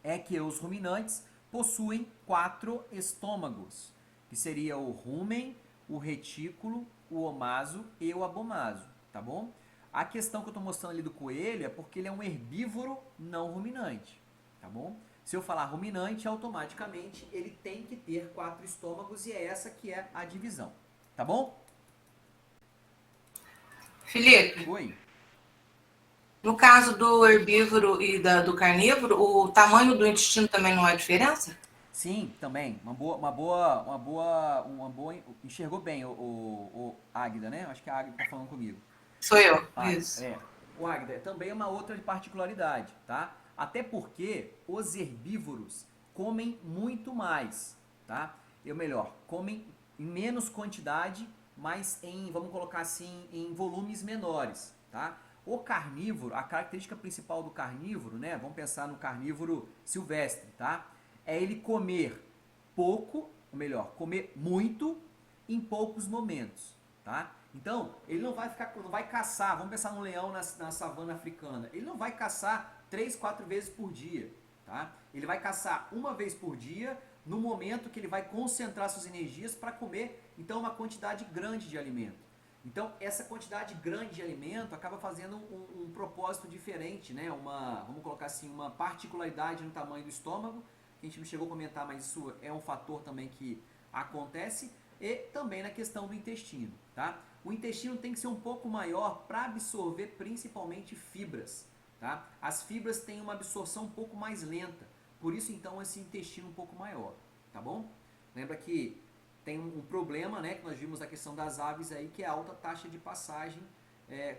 é que os ruminantes possuem 4 estômagos, que seria o rumen, o retículo, o omaso e o abomaso, tá bom? A questão que eu estou mostrando ali do coelho é porque ele é um herbívoro não ruminante, tá bom? Se eu falar ruminante, automaticamente ele tem que ter 4 estômagos e é essa que é a divisão. Tá bom? Felipe, Oi. no caso do herbívoro e do carnívoro, o tamanho do intestino também não é diferença? Sim, também. Enxergou bem o Águida, né? Acho que a Águida tá falando comigo. Sou eu, Águida, isso. é. O Águida também é uma outra particularidade, tá? Até porque os herbívoros comem muito mais, tá? Comem em menos quantidade, mas vamos colocar assim, em volumes menores, tá? O carnívoro, a característica principal do carnívoro, né? Vamos pensar no carnívoro silvestre, tá? É ele comer pouco, ou melhor, comer muito em poucos momentos, tá? Então, ele não vai caçar, vamos pensar no leão na savana africana, ele não vai caçar 3, 4 vezes por dia, tá? Ele vai caçar uma vez por dia, no momento que ele vai concentrar suas energias para comer, então, uma quantidade grande de alimento. Então, essa quantidade grande de alimento acaba fazendo um propósito diferente, né? Vamos colocar assim, uma particularidade no tamanho do estômago, que a gente não chegou a comentar, mas isso é um fator também que acontece, e também na questão do intestino, tá? O intestino tem que ser um pouco maior para absorver principalmente fibras, tá? As fibras têm uma absorção um pouco mais lenta, por isso então esse intestino um pouco maior, tá bom? Lembra que tem um problema, né, que nós vimos na questão das aves aí, que é a alta taxa de passagem,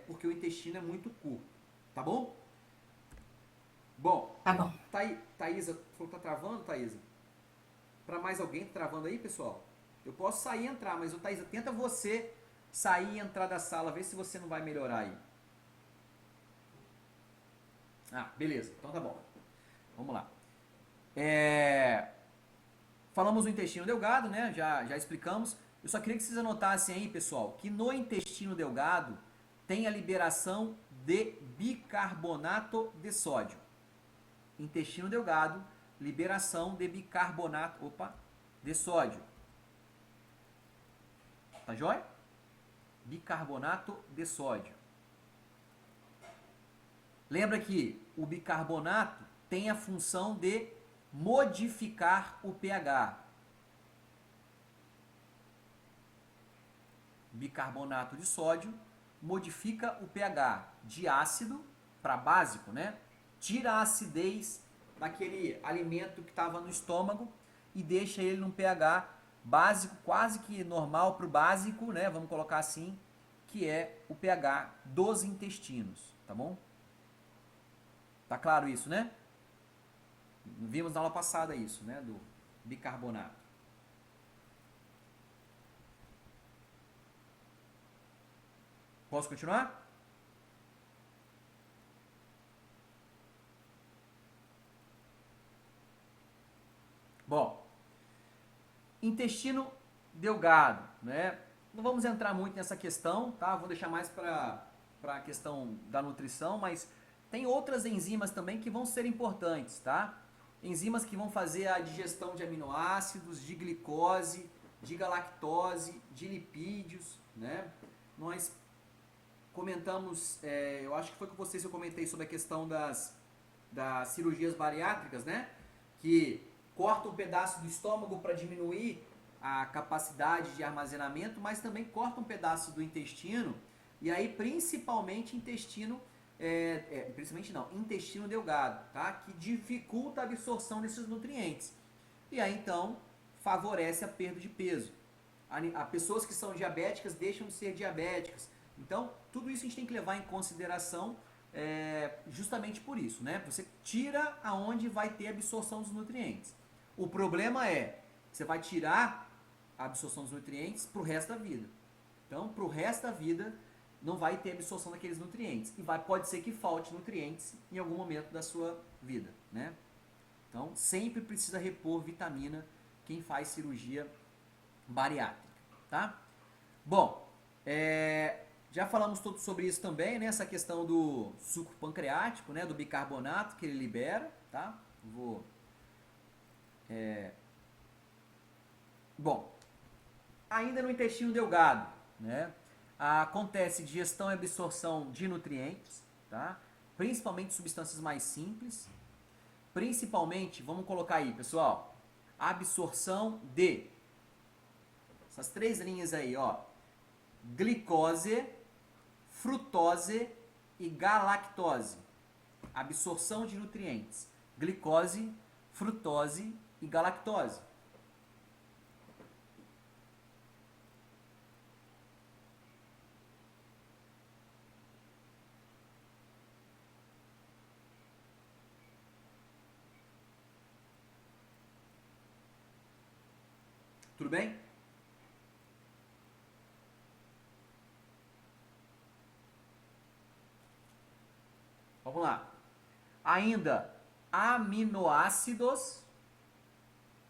porque o intestino é muito curto, tá bom? Bom, Tá bom. Thaísa, falou que tá travando, Thaísa? Para mais alguém, tá travando aí, pessoal? Eu posso sair e entrar, mas, Thaísa, tenta você sair e entrar da sala, ver se você não vai melhorar aí. Ah, beleza, então tá bom. Vamos lá. Falamos do intestino delgado, né? Já explicamos. Eu só queria que vocês anotassem aí, pessoal, que no intestino delgado tem a liberação de bicarbonato de sódio. Intestino delgado, liberação de bicarbonato, de sódio. Tá jóia? Bicarbonato de sódio. Lembra que o bicarbonato tem a função de modificar o pH. Bicarbonato de sódio modifica o pH de ácido para básico, né? Tira a acidez daquele alimento que estava no estômago e deixa ele num pH básico, quase que normal para o básico, né? Vamos colocar assim, que é o pH dos intestinos, tá bom? Tá claro isso, né? Vimos na aula passada isso, né? Do bicarbonato. Posso continuar? Bom, intestino delgado, né? Não vamos entrar muito nessa questão, tá? Vou deixar mais para a questão da nutrição, mas tem outras enzimas também que vão ser importantes, tá? Enzimas que vão fazer a digestão de aminoácidos, de glicose, de galactose, de lipídios, né? Nós comentamos, eu acho que foi com vocês que eu comentei sobre a questão das cirurgias bariátricas, né? Que corta um pedaço do estômago para diminuir a capacidade de armazenamento, mas também corta um pedaço do intestino, e aí principalmente intestino, principalmente não, intestino delgado, tá? Que dificulta a absorção desses nutrientes. E aí então favorece a perda de peso. A pessoas que são diabéticas deixam de ser diabéticas. Então, tudo isso a gente tem que levar em consideração justamente por isso, né? Você tira aonde vai ter absorção dos nutrientes. O problema é que você vai tirar a absorção dos nutrientes para o resto da vida. Então, para o resto da vida, não vai ter absorção daqueles nutrientes. E pode ser que falte nutrientes em algum momento da sua vida, né? Então, sempre precisa repor vitamina quem faz cirurgia bariátrica, tá? Bom, já falamos tudo sobre isso também, né? Essa questão do suco pancreático, né? Do bicarbonato que ele libera, tá? Bom, ainda no intestino delgado, né? Acontece digestão e absorção de nutrientes, tá? Principalmente substâncias mais simples. Principalmente, vamos colocar aí, pessoal, absorção de essas três linhas aí, ó: glicose, frutose e galactose. Absorção de nutrientes: glicose, frutose e galactose. Tudo bem? Vamos lá. Ainda aminoácidos,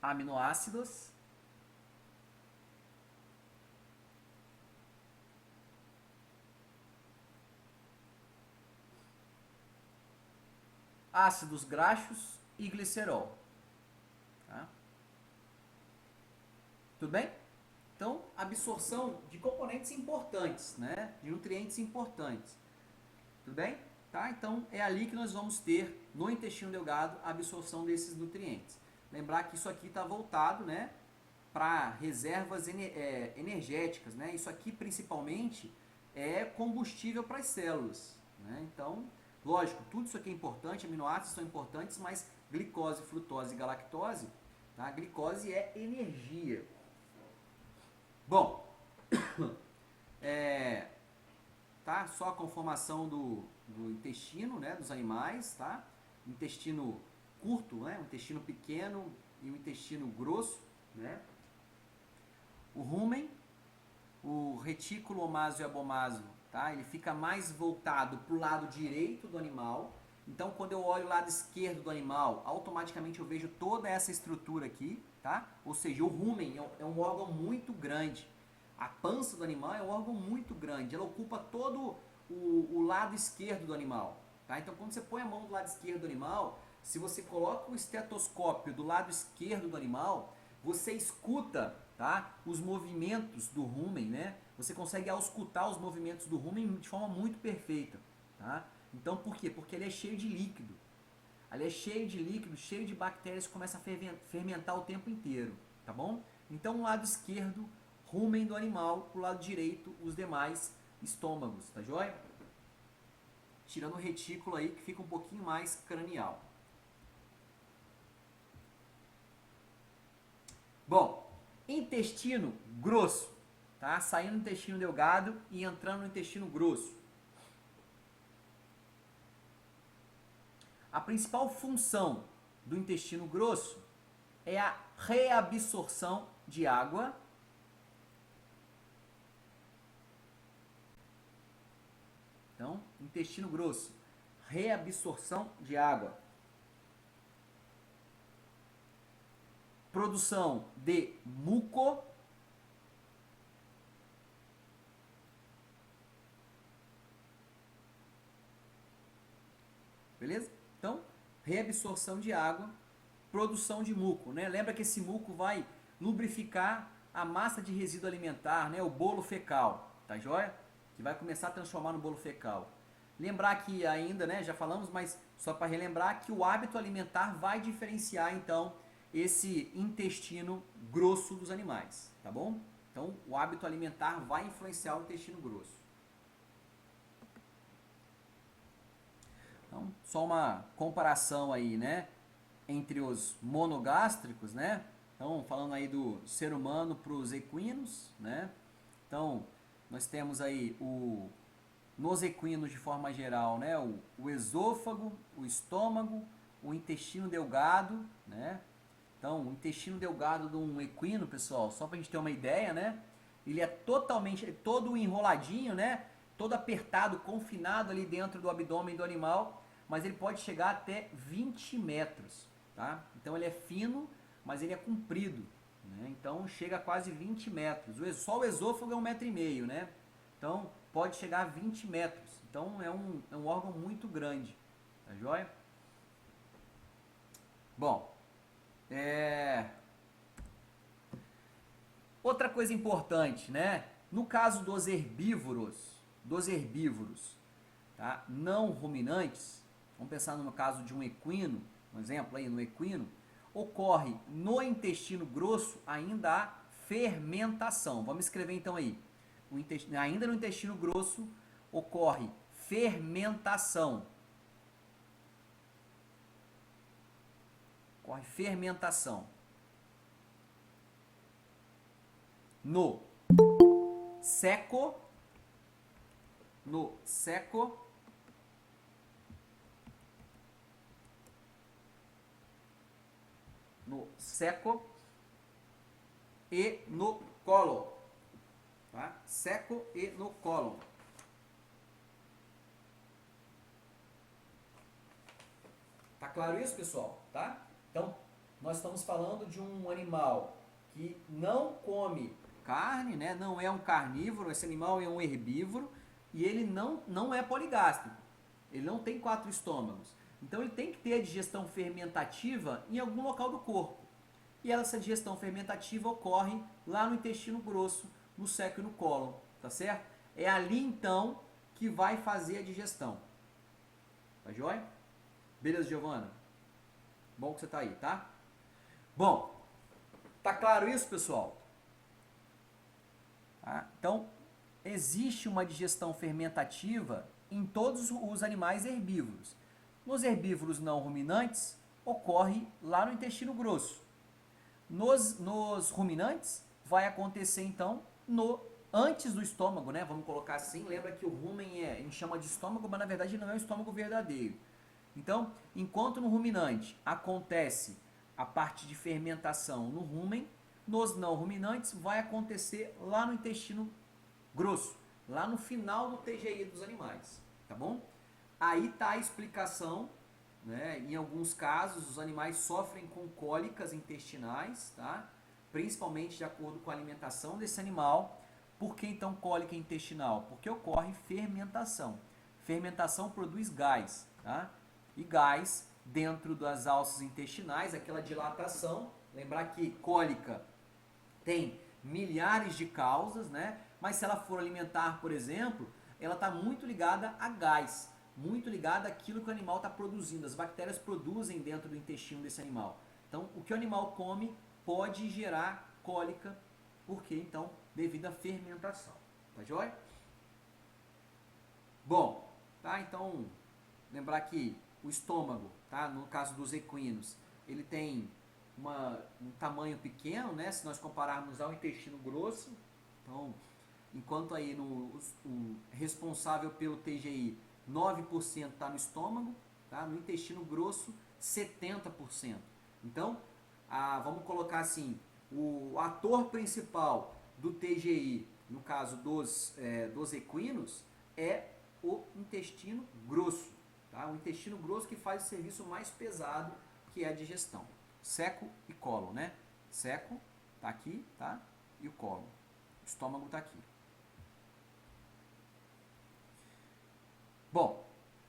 ácidos graxos e glicerol. Tá? Tudo bem? Então, absorção de componentes importantes, né? De nutrientes importantes. Tudo bem? Tá? Então, é ali que nós vamos ter, no intestino delgado, a absorção desses nutrientes. Lembrar que isso aqui está voltado, né, para reservas energéticas, né? Isso aqui, principalmente, é combustível para as células, né? Então, lógico, tudo isso aqui é importante, aminoácidos são importantes, mas glicose, frutose e galactose, tá? A glicose é energia. Bom, tá? Só a conformação do intestino, né, dos animais, tá? Intestino curto, né, um intestino pequeno e um intestino grosso, né? O rumen, o retículo omaso e abomaso, tá? Ele fica mais voltado para o lado direito do animal. Então, quando eu olho o lado esquerdo do animal, automaticamente eu vejo toda essa estrutura aqui, tá? Ou seja, o rumen é um órgão muito grande. A pança do animal é um órgão muito grande. Ela ocupa todo o lado esquerdo do animal, tá? Então, quando você põe a mão do lado esquerdo do animal, se você coloca o estetoscópio do lado esquerdo do animal, você escuta, tá, os movimentos do rumen, né? Você consegue auscultar os movimentos do rumen de forma muito perfeita, tá? Então, por quê? Porque ele é cheio de líquido. Ele é cheio de líquido, cheio de bactérias que começa a fermentar o tempo inteiro, tá bom? Então, o lado esquerdo, rumen do animal, o lado direito, os demais estômagos, tá joia? Tirando o retículo aí, que fica um pouquinho mais cranial. Bom, intestino grosso, tá? Saindo do intestino delgado e entrando no intestino grosso. A principal função do intestino grosso é a reabsorção de água Então, intestino grosso, reabsorção de água. produção de muco, beleza? Então, reabsorção de água, produção de muco, né? Lembra que esse muco vai lubrificar a massa de resíduo alimentar, né? O bolo fecal, tá joia? Que vai começar a transformar no bolo fecal. Lembrar que ainda, né, já falamos, mas só para relembrar que o hábito alimentar vai diferenciar, então, esse intestino grosso dos animais, tá bom? Então, o hábito alimentar vai influenciar o intestino grosso. Então, só uma comparação aí, né, entre os monogástricos, né? Então, falando aí do ser humano para os equinos, né? Então, nós temos aí nos equinos de forma geral, né, o esôfago, o estômago, o intestino delgado, né? Então, o intestino delgado de um equino, pessoal, só para a gente ter uma ideia, né? Ele é todo enroladinho, né? Todo apertado, confinado ali dentro do abdômen do animal, mas ele pode chegar até 20 metros, tá? Então, ele é fino, mas ele é comprido, né? Então, chega a quase 20 metros. Só o esôfago é 1,5 m, né? Então, pode chegar a 20 metros. Então, é um órgão muito grande, tá joia? Bom, outra coisa importante, né? No caso dos herbívoros, tá? Não ruminantes, vamos pensar no caso de um equino, um exemplo aí no equino, ocorre no intestino grosso ainda a fermentação. Vamos escrever então aí. Ainda no intestino grosso ocorre fermentação. Ocorre fermentação. No seco, e no cólon, tá? Seco e no cólon. Tá claro isso, pessoal? Tá? Então, nós estamos falando de um animal que não come carne, né? Não é um carnívoro, esse animal é um herbívoro e ele não é poligástrico. Ele não tem 4 estômagos. Então ele tem que ter a digestão fermentativa em algum local do corpo. E essa digestão fermentativa ocorre lá no intestino grosso, no seco e no cólon, tá certo? É ali então que vai fazer a digestão. Tá joia? Beleza, Giovana? Bom que você tá aí, tá? Bom, tá claro isso, pessoal? Tá? Então, existe uma digestão fermentativa em todos os animais herbívoros. Nos herbívoros não ruminantes, ocorre lá no intestino grosso. Nos ruminantes, vai acontecer então antes do estômago, né? Vamos colocar assim. Lembra que o rumen a gente chama de estômago, mas na verdade não é o estômago verdadeiro. Então, enquanto no ruminante acontece a parte de fermentação no rumen, nos não ruminantes vai acontecer lá no intestino grosso, lá no final do TGI dos animais, tá bom? Aí está a explicação, né? Em alguns casos os animais sofrem com cólicas intestinais, tá? Principalmente de acordo com a alimentação desse animal. Por que então cólica intestinal? Porque ocorre fermentação. Fermentação produz gás, tá? E gás dentro das alças intestinais, aquela dilatação. Lembrar que cólica tem milhares de causas, né? Mas se ela for alimentar, por exemplo, ela está muito ligada a gás, muito ligada àquilo que o animal está produzindo. As bactérias produzem dentro do intestino desse animal. Então, o que o animal come pode gerar cólica, porque então, devido à fermentação. Tá joia? Bom, tá? Então, lembrar que o estômago, tá? No caso dos equinos, ele tem um tamanho pequeno, né? Se nós compararmos ao intestino grosso. Então, enquanto aí o responsável pelo TGI, 9% está no estômago, tá? No intestino grosso, 70%. Então, vamos colocar assim, o ator principal do TGI, no caso dos equinos, é o intestino grosso. Tá? O intestino grosso que faz o serviço mais pesado, que é a digestão. Seco e cólon, né? seco está aqui, tá? E o colo. O estômago está aqui. Bom,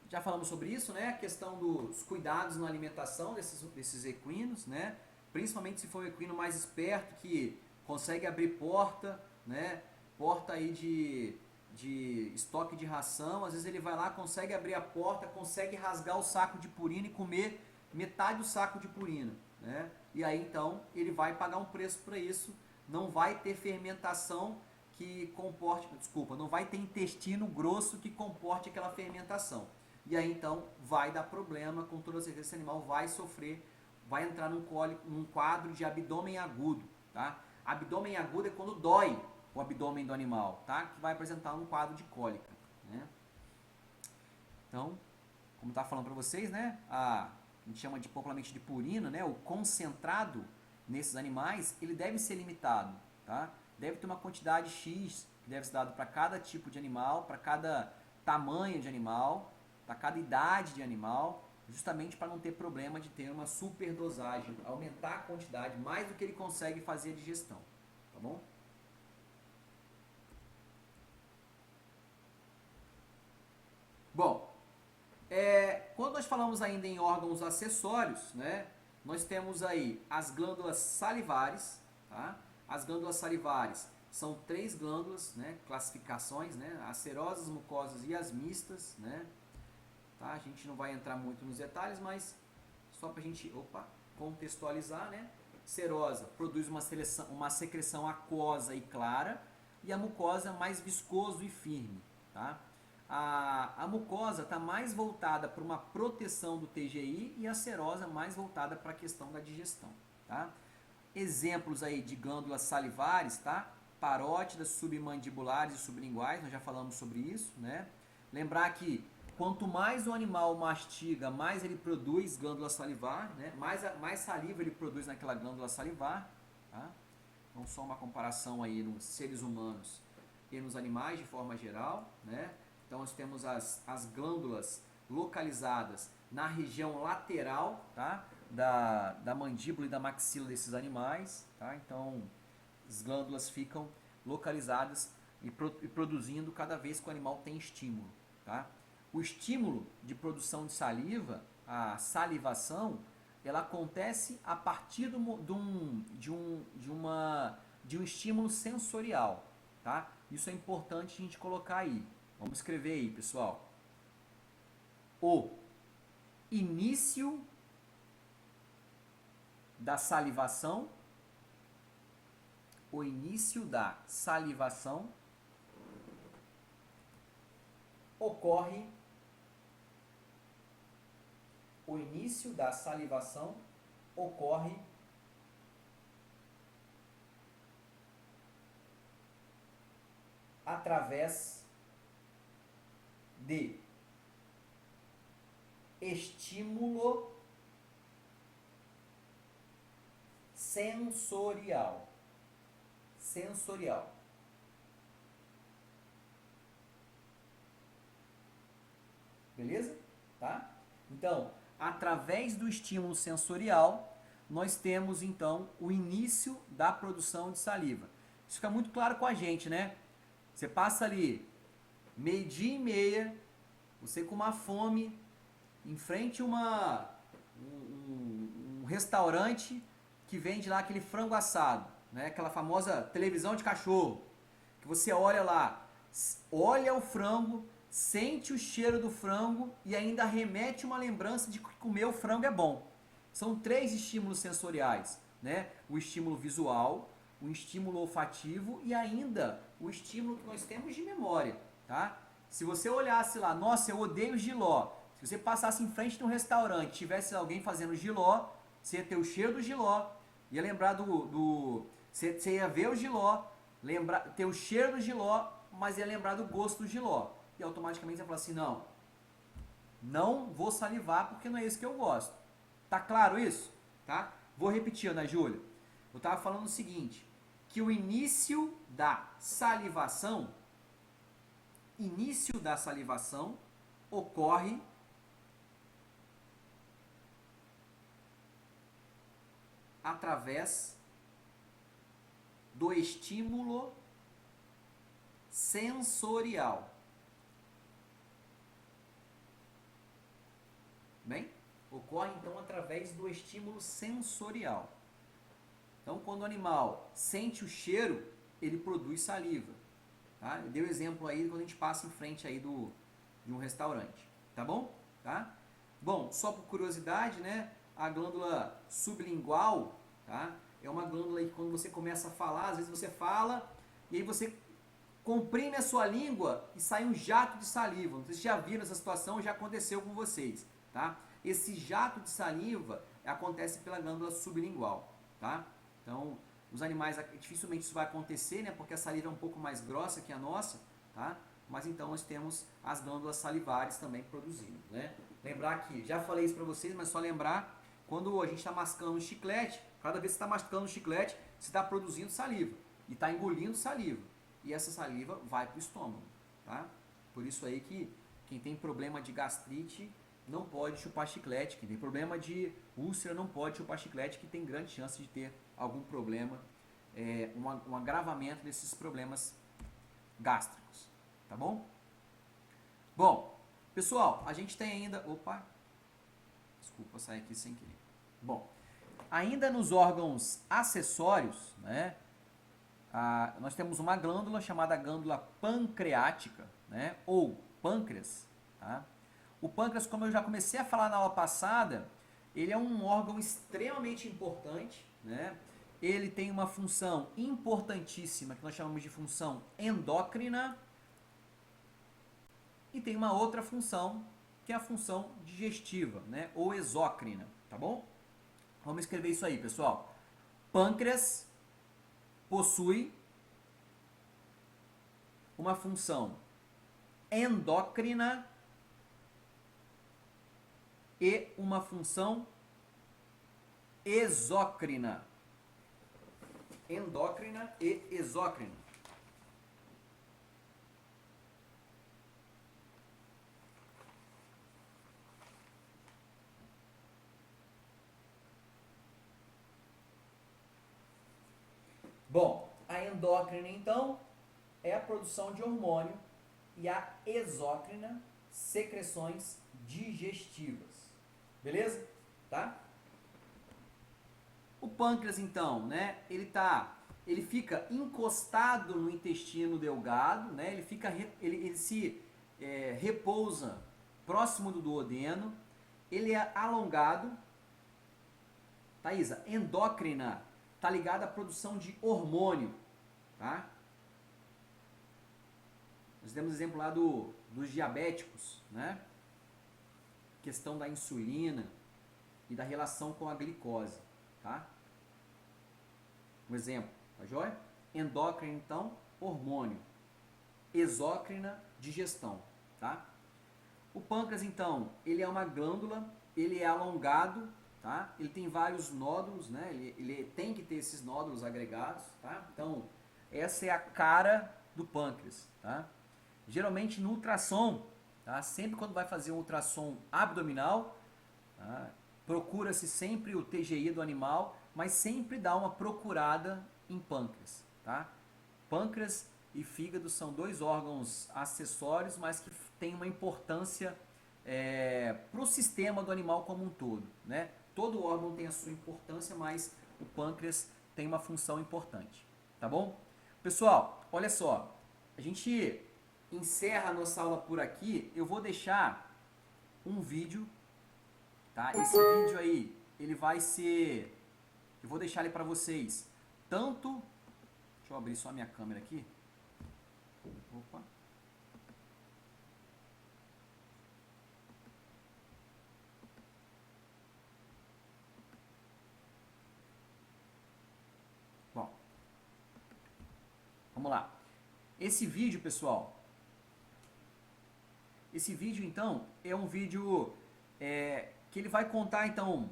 já falamos sobre isso, né? A questão dos cuidados na alimentação desses equinos, né? Principalmente se for um equino mais esperto, que consegue abrir porta, né? Porta aí de estoque de ração. Às vezes ele vai lá, consegue abrir a porta, consegue rasgar o saco de purina e comer metade do saco de purina, né? E aí então ele vai pagar um preço para isso. Não vai ter fermentação que comporte, desculpa, não vai ter intestino grosso que comporte aquela fermentação. E aí então vai dar problema, com toda certeza esse animal vai sofrer, vai entrar num quadro de abdômen agudo, tá? Abdômen agudo é quando dói o abdômen do animal, tá? Que vai apresentar um quadro de cólica, né? Então, como tá falando para vocês, né? A gente chama popularmente de purina, né? O concentrado nesses animais, ele deve ser limitado, tá? Deve ter uma quantidade X que deve ser dado para cada tipo de animal, para cada tamanho de animal, para cada idade de animal, justamente para não ter problema de ter uma superdosagem, aumentar a quantidade mais do que ele consegue fazer a digestão, tá bom? Bom, quando nós falamos ainda em órgãos acessórios, né, nós temos aí as glândulas salivares, tá? As glândulas salivares são 3 glândulas, né, classificações, né, as serosas, mucosas e as mistas, né? Tá? A gente não vai entrar muito nos detalhes, mas só para a gente contextualizar, né? Serosa produz uma secreção aquosa e clara, e a mucosa mais viscoso e firme, tá? A mucosa está mais voltada para uma proteção do TGI e a serosa mais voltada para a questão da digestão, tá? Exemplos aí de glândulas salivares, tá? Parótidas, submandibulares e sublinguais, nós já falamos sobre isso, né? Lembrar que quanto mais o animal mastiga, mais ele produz glândula salivar, né? Mais saliva ele produz naquela glândula salivar, tá? Então só uma comparação aí nos seres humanos e nos animais de forma geral, né? Então nós temos as glândulas localizadas na região lateral, tá? Da mandíbula e da maxila desses animais, tá? Então as glândulas ficam localizadas e produzindo cada vez que o animal tem estímulo, tá? O estímulo de produção de saliva, a salivação, ela acontece a partir de um estímulo sensorial, tá? Isso é importante a gente colocar aí. Vamos escrever aí, pessoal. O início da salivação, o início da salivação ocorre através de estímulo sensorial. Beleza? Tá? Então, através do estímulo sensorial, nós temos então o início da produção de saliva. Isso fica muito claro com a gente, né? Você passa ali meio-dia e meia, você com uma fome, em frente a um restaurante que vende lá aquele frango assado, né? Aquela famosa televisão de cachorro, que você olha lá, olha o frango, sente o cheiro do frango e ainda remete uma lembrança de que comer o frango é bom. São 3 estímulos sensoriais, né? O estímulo visual, o estímulo olfativo e ainda o estímulo que nós temos de memória, tá? Se você olhasse lá, nossa, eu odeio jiló. Se você passasse em frente de um restaurante, tivesse alguém fazendo jiló, você ia ter o cheiro do jiló, ia lembrar você ia ver o jiló, ter o cheiro do jiló, mas ia lembrar do gosto do jiló. E automaticamente você vai falar assim, não vou salivar porque não é isso que eu gosto. Tá claro isso? Tá? Vou repetir, Ana Júlia. Eu estava falando o seguinte, que o início da salivação ocorre através do estímulo sensorial. Bem? Ocorre então através do estímulo sensorial. Então, quando o animal sente o cheiro, ele produz saliva. Tá? Eu dei o exemplo aí quando a gente passa em frente aí de um restaurante. Tá bom? Tá? Bom, só por curiosidade, né? A glândula sublingual, tá? É uma glândula que quando você começa a falar, às vezes você fala e aí você comprime a sua língua e sai um jato de saliva. Não sei se já viram essa situação, já aconteceu com vocês, tá? Esse jato de saliva acontece pela glândula sublingual, tá? Então, os animais, dificilmente isso vai acontecer, né? Porque a saliva é um pouco mais grossa que a nossa, tá? Mas então nós temos as glândulas salivares também produzindo, né? Lembrar que, já falei isso para vocês, mas só lembrar, quando a gente está mascando um chiclete, cada vez que você está mascando um chiclete, você está produzindo saliva e está engolindo saliva. E essa saliva vai para o estômago, tá? Por isso aí que quem tem problema de gastrite não pode chupar chiclete, quem tem problema de úlcera não pode chupar chiclete, que tem grande chance de ter algum problema, um agravamento desses problemas gástricos, tá bom? Bom, pessoal, a gente tem ainda... Opa! Desculpa, sair aqui sem querer. Bom, ainda nos órgãos acessórios, né? Nós temos uma glândula chamada glândula pancreática, né? Ou pâncreas, tá? O pâncreas, como eu já comecei a falar na aula passada, ele é um órgão extremamente importante, né? Ele tem uma função importantíssima, que nós chamamos de função endócrina, e tem uma outra função, que é a função digestiva, né? Ou exócrina, tá bom? Vamos escrever isso aí, pessoal. Pâncreas possui uma função endócrina e uma função exócrina. Endócrina e exócrina. Bom, a endócrina então é a produção de hormônio e a exócrina, secreções digestivas. Beleza? Tá? O pâncreas então, né, ele fica encostado no intestino delgado, né, ele se repousa próximo do duodeno, ele é alongado. Thaisa, endócrina está ligada à produção de hormônio, tá? Nós temos exemplo lá dos diabéticos, né? Questão da insulina e da relação com a glicose, tá? Um exemplo, tá joia? Endócrina, então, hormônio. Exócrina, digestão, tá? O pâncreas, então, ele é uma glândula, ele é alongado, tá? Ele tem vários nódulos, né? Ele tem que ter esses nódulos agregados, tá? Então, essa é a cara do pâncreas, tá? Geralmente no ultrassom, tá? Sempre quando vai fazer um ultrassom abdominal, tá? Procura-se sempre o TGI do animal, mas sempre dá uma procurada em pâncreas, tá? Pâncreas e fígado são dois órgãos acessórios, mas que têm uma importância para o sistema do animal como um todo, né? Todo órgão tem a sua importância, mas o pâncreas tem uma função importante, tá bom? Pessoal, olha só, a gente encerra a nossa aula por aqui. Eu vou deixar um vídeo, tá? Esse vídeo aí, ele vai ser... Eu vou deixar ele para vocês, tanto... Deixa eu abrir só a minha câmera aqui. Opa. Bom, vamos lá. Esse vídeo, pessoal, esse vídeo, então, é um vídeo que ele vai contar, então,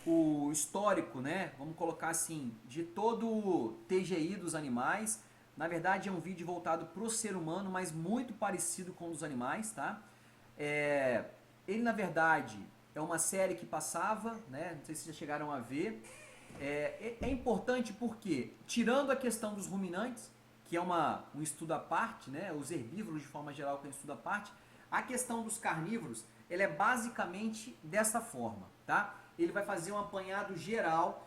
o histórico, né? Vamos colocar assim, de todo o TGI dos animais. Na verdade, é um vídeo voltado para o ser humano, mas muito parecido com os animais, tá? Ele, na verdade, é uma série que passava, né? Não sei se já chegaram a ver. É importante porque, tirando a questão dos ruminantes, que é um estudo à parte, né? Os herbívoros de forma geral que é um estudo à parte, a questão dos carnívoros, ele é basicamente dessa forma, tá? Ele vai fazer um apanhado geral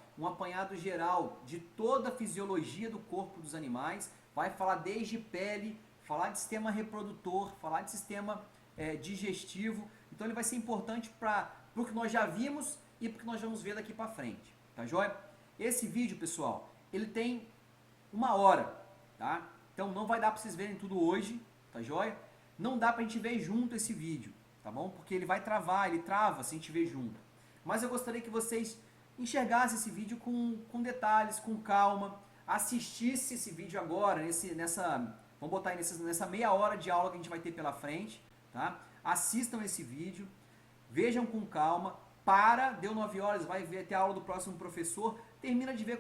de toda a fisiologia do corpo dos animais, vai falar desde pele, falar de sistema reprodutor, falar de sistema digestivo. Então ele vai ser importante para o que nós já vimos e para o que nós vamos ver daqui para frente, tá joia? Esse vídeo, pessoal, ele tem 1 hora, tá? Então não vai dar para vocês verem tudo hoje, tá joia? Não dá pra gente ver junto esse vídeo, tá bom? Porque ele vai travar, ele trava se a gente ver junto. Mas eu gostaria que vocês enxergassem esse vídeo com detalhes, com calma, assistisse esse vídeo agora, vamos botar aí nessa meia hora de aula que a gente vai ter pela frente, tá? Assistam esse vídeo, vejam com calma, deu 9 horas, vai ter a aula do próximo professor, termina de ver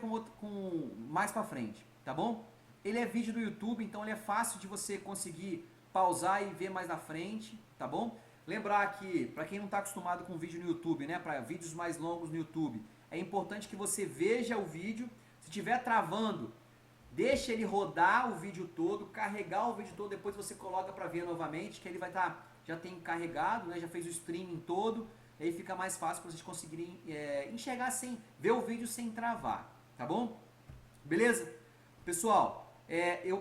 mais pra frente, tá bom? Ele é vídeo do YouTube, então ele é fácil de você conseguir pausar e ver mais na frente, tá bom? Lembrar que, para quem não está acostumado com vídeo no YouTube, né, para vídeos mais longos no YouTube, é importante que você veja o vídeo. Se estiver travando, deixa ele rodar o vídeo todo, carregar o vídeo todo, depois você coloca para ver novamente, que ele vai estar, já tem carregado, né, já fez o streaming todo, aí fica mais fácil para vocês conseguirem enxergar ver o vídeo sem travar, tá bom? Beleza? Pessoal,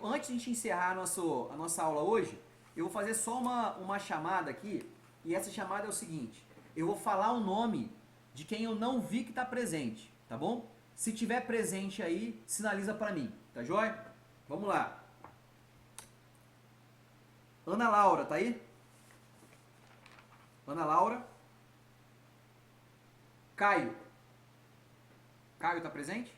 antes de a gente encerrar a nossa aula hoje, eu vou fazer só uma chamada aqui, e essa chamada é o seguinte: eu vou falar o nome de quem eu não vi que está presente, tá bom? Se tiver presente aí, sinaliza para mim, tá joia? Vamos lá. Ana Laura, tá aí? Ana Laura. Caio. Caio tá presente?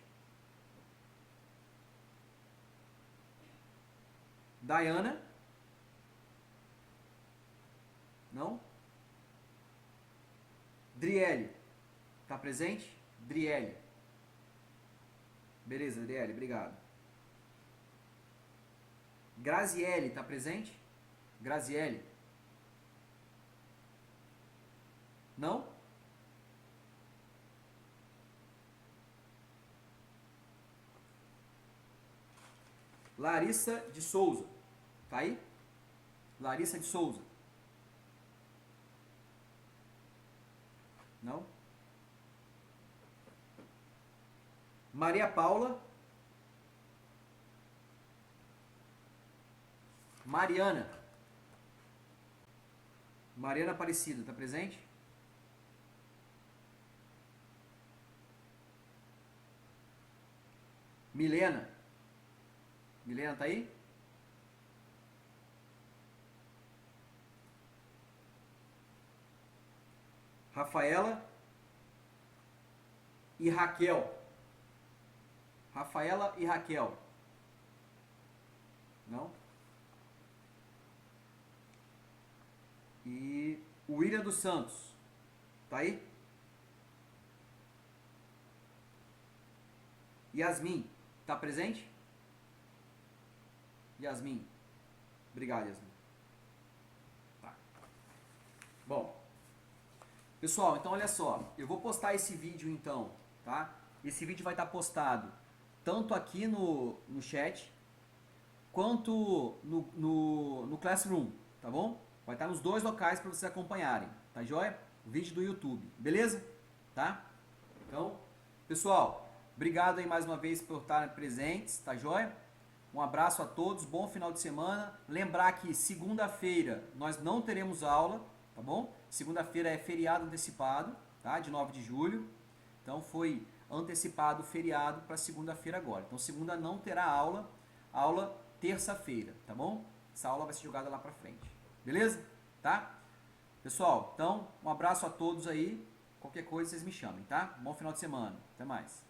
Dayana? Não? Driele? Tá presente? Driele. Beleza, Driele, obrigado. Graziele, tá presente? Graziele? Não? Larissa de Souza. Tá aí? Larissa de Souza. Não? Maria Paula. Mariana. Mariana Aparecida, tá presente? Milena. Milena tá aí? Rafaela e Raquel. Rafaela e Raquel. Não? E o William dos Santos. Tá aí? Yasmin. Tá presente? Yasmin. Obrigado, Yasmin. Tá. Bom. Pessoal, então olha só. Eu vou postar esse vídeo então, tá? Esse vídeo vai estar postado tanto aqui no chat, quanto no Classroom, tá bom? Vai estar nos dois locais para vocês acompanharem, tá joia? O vídeo do YouTube, beleza? Tá? Então, pessoal, obrigado aí mais uma vez por estarem presentes, tá joia? Um abraço a todos, bom final de semana. Lembrar que segunda-feira nós não teremos aula, tá bom? Segunda-feira é feriado antecipado, tá? De 9 de julho. Então foi antecipado o feriado para segunda-feira agora. Então segunda não terá aula terça-feira, tá bom? Essa aula vai ser jogada lá para frente. Beleza? Tá? Pessoal, então um abraço a todos aí. Qualquer coisa vocês me chamem, tá? Bom final de semana. Até mais.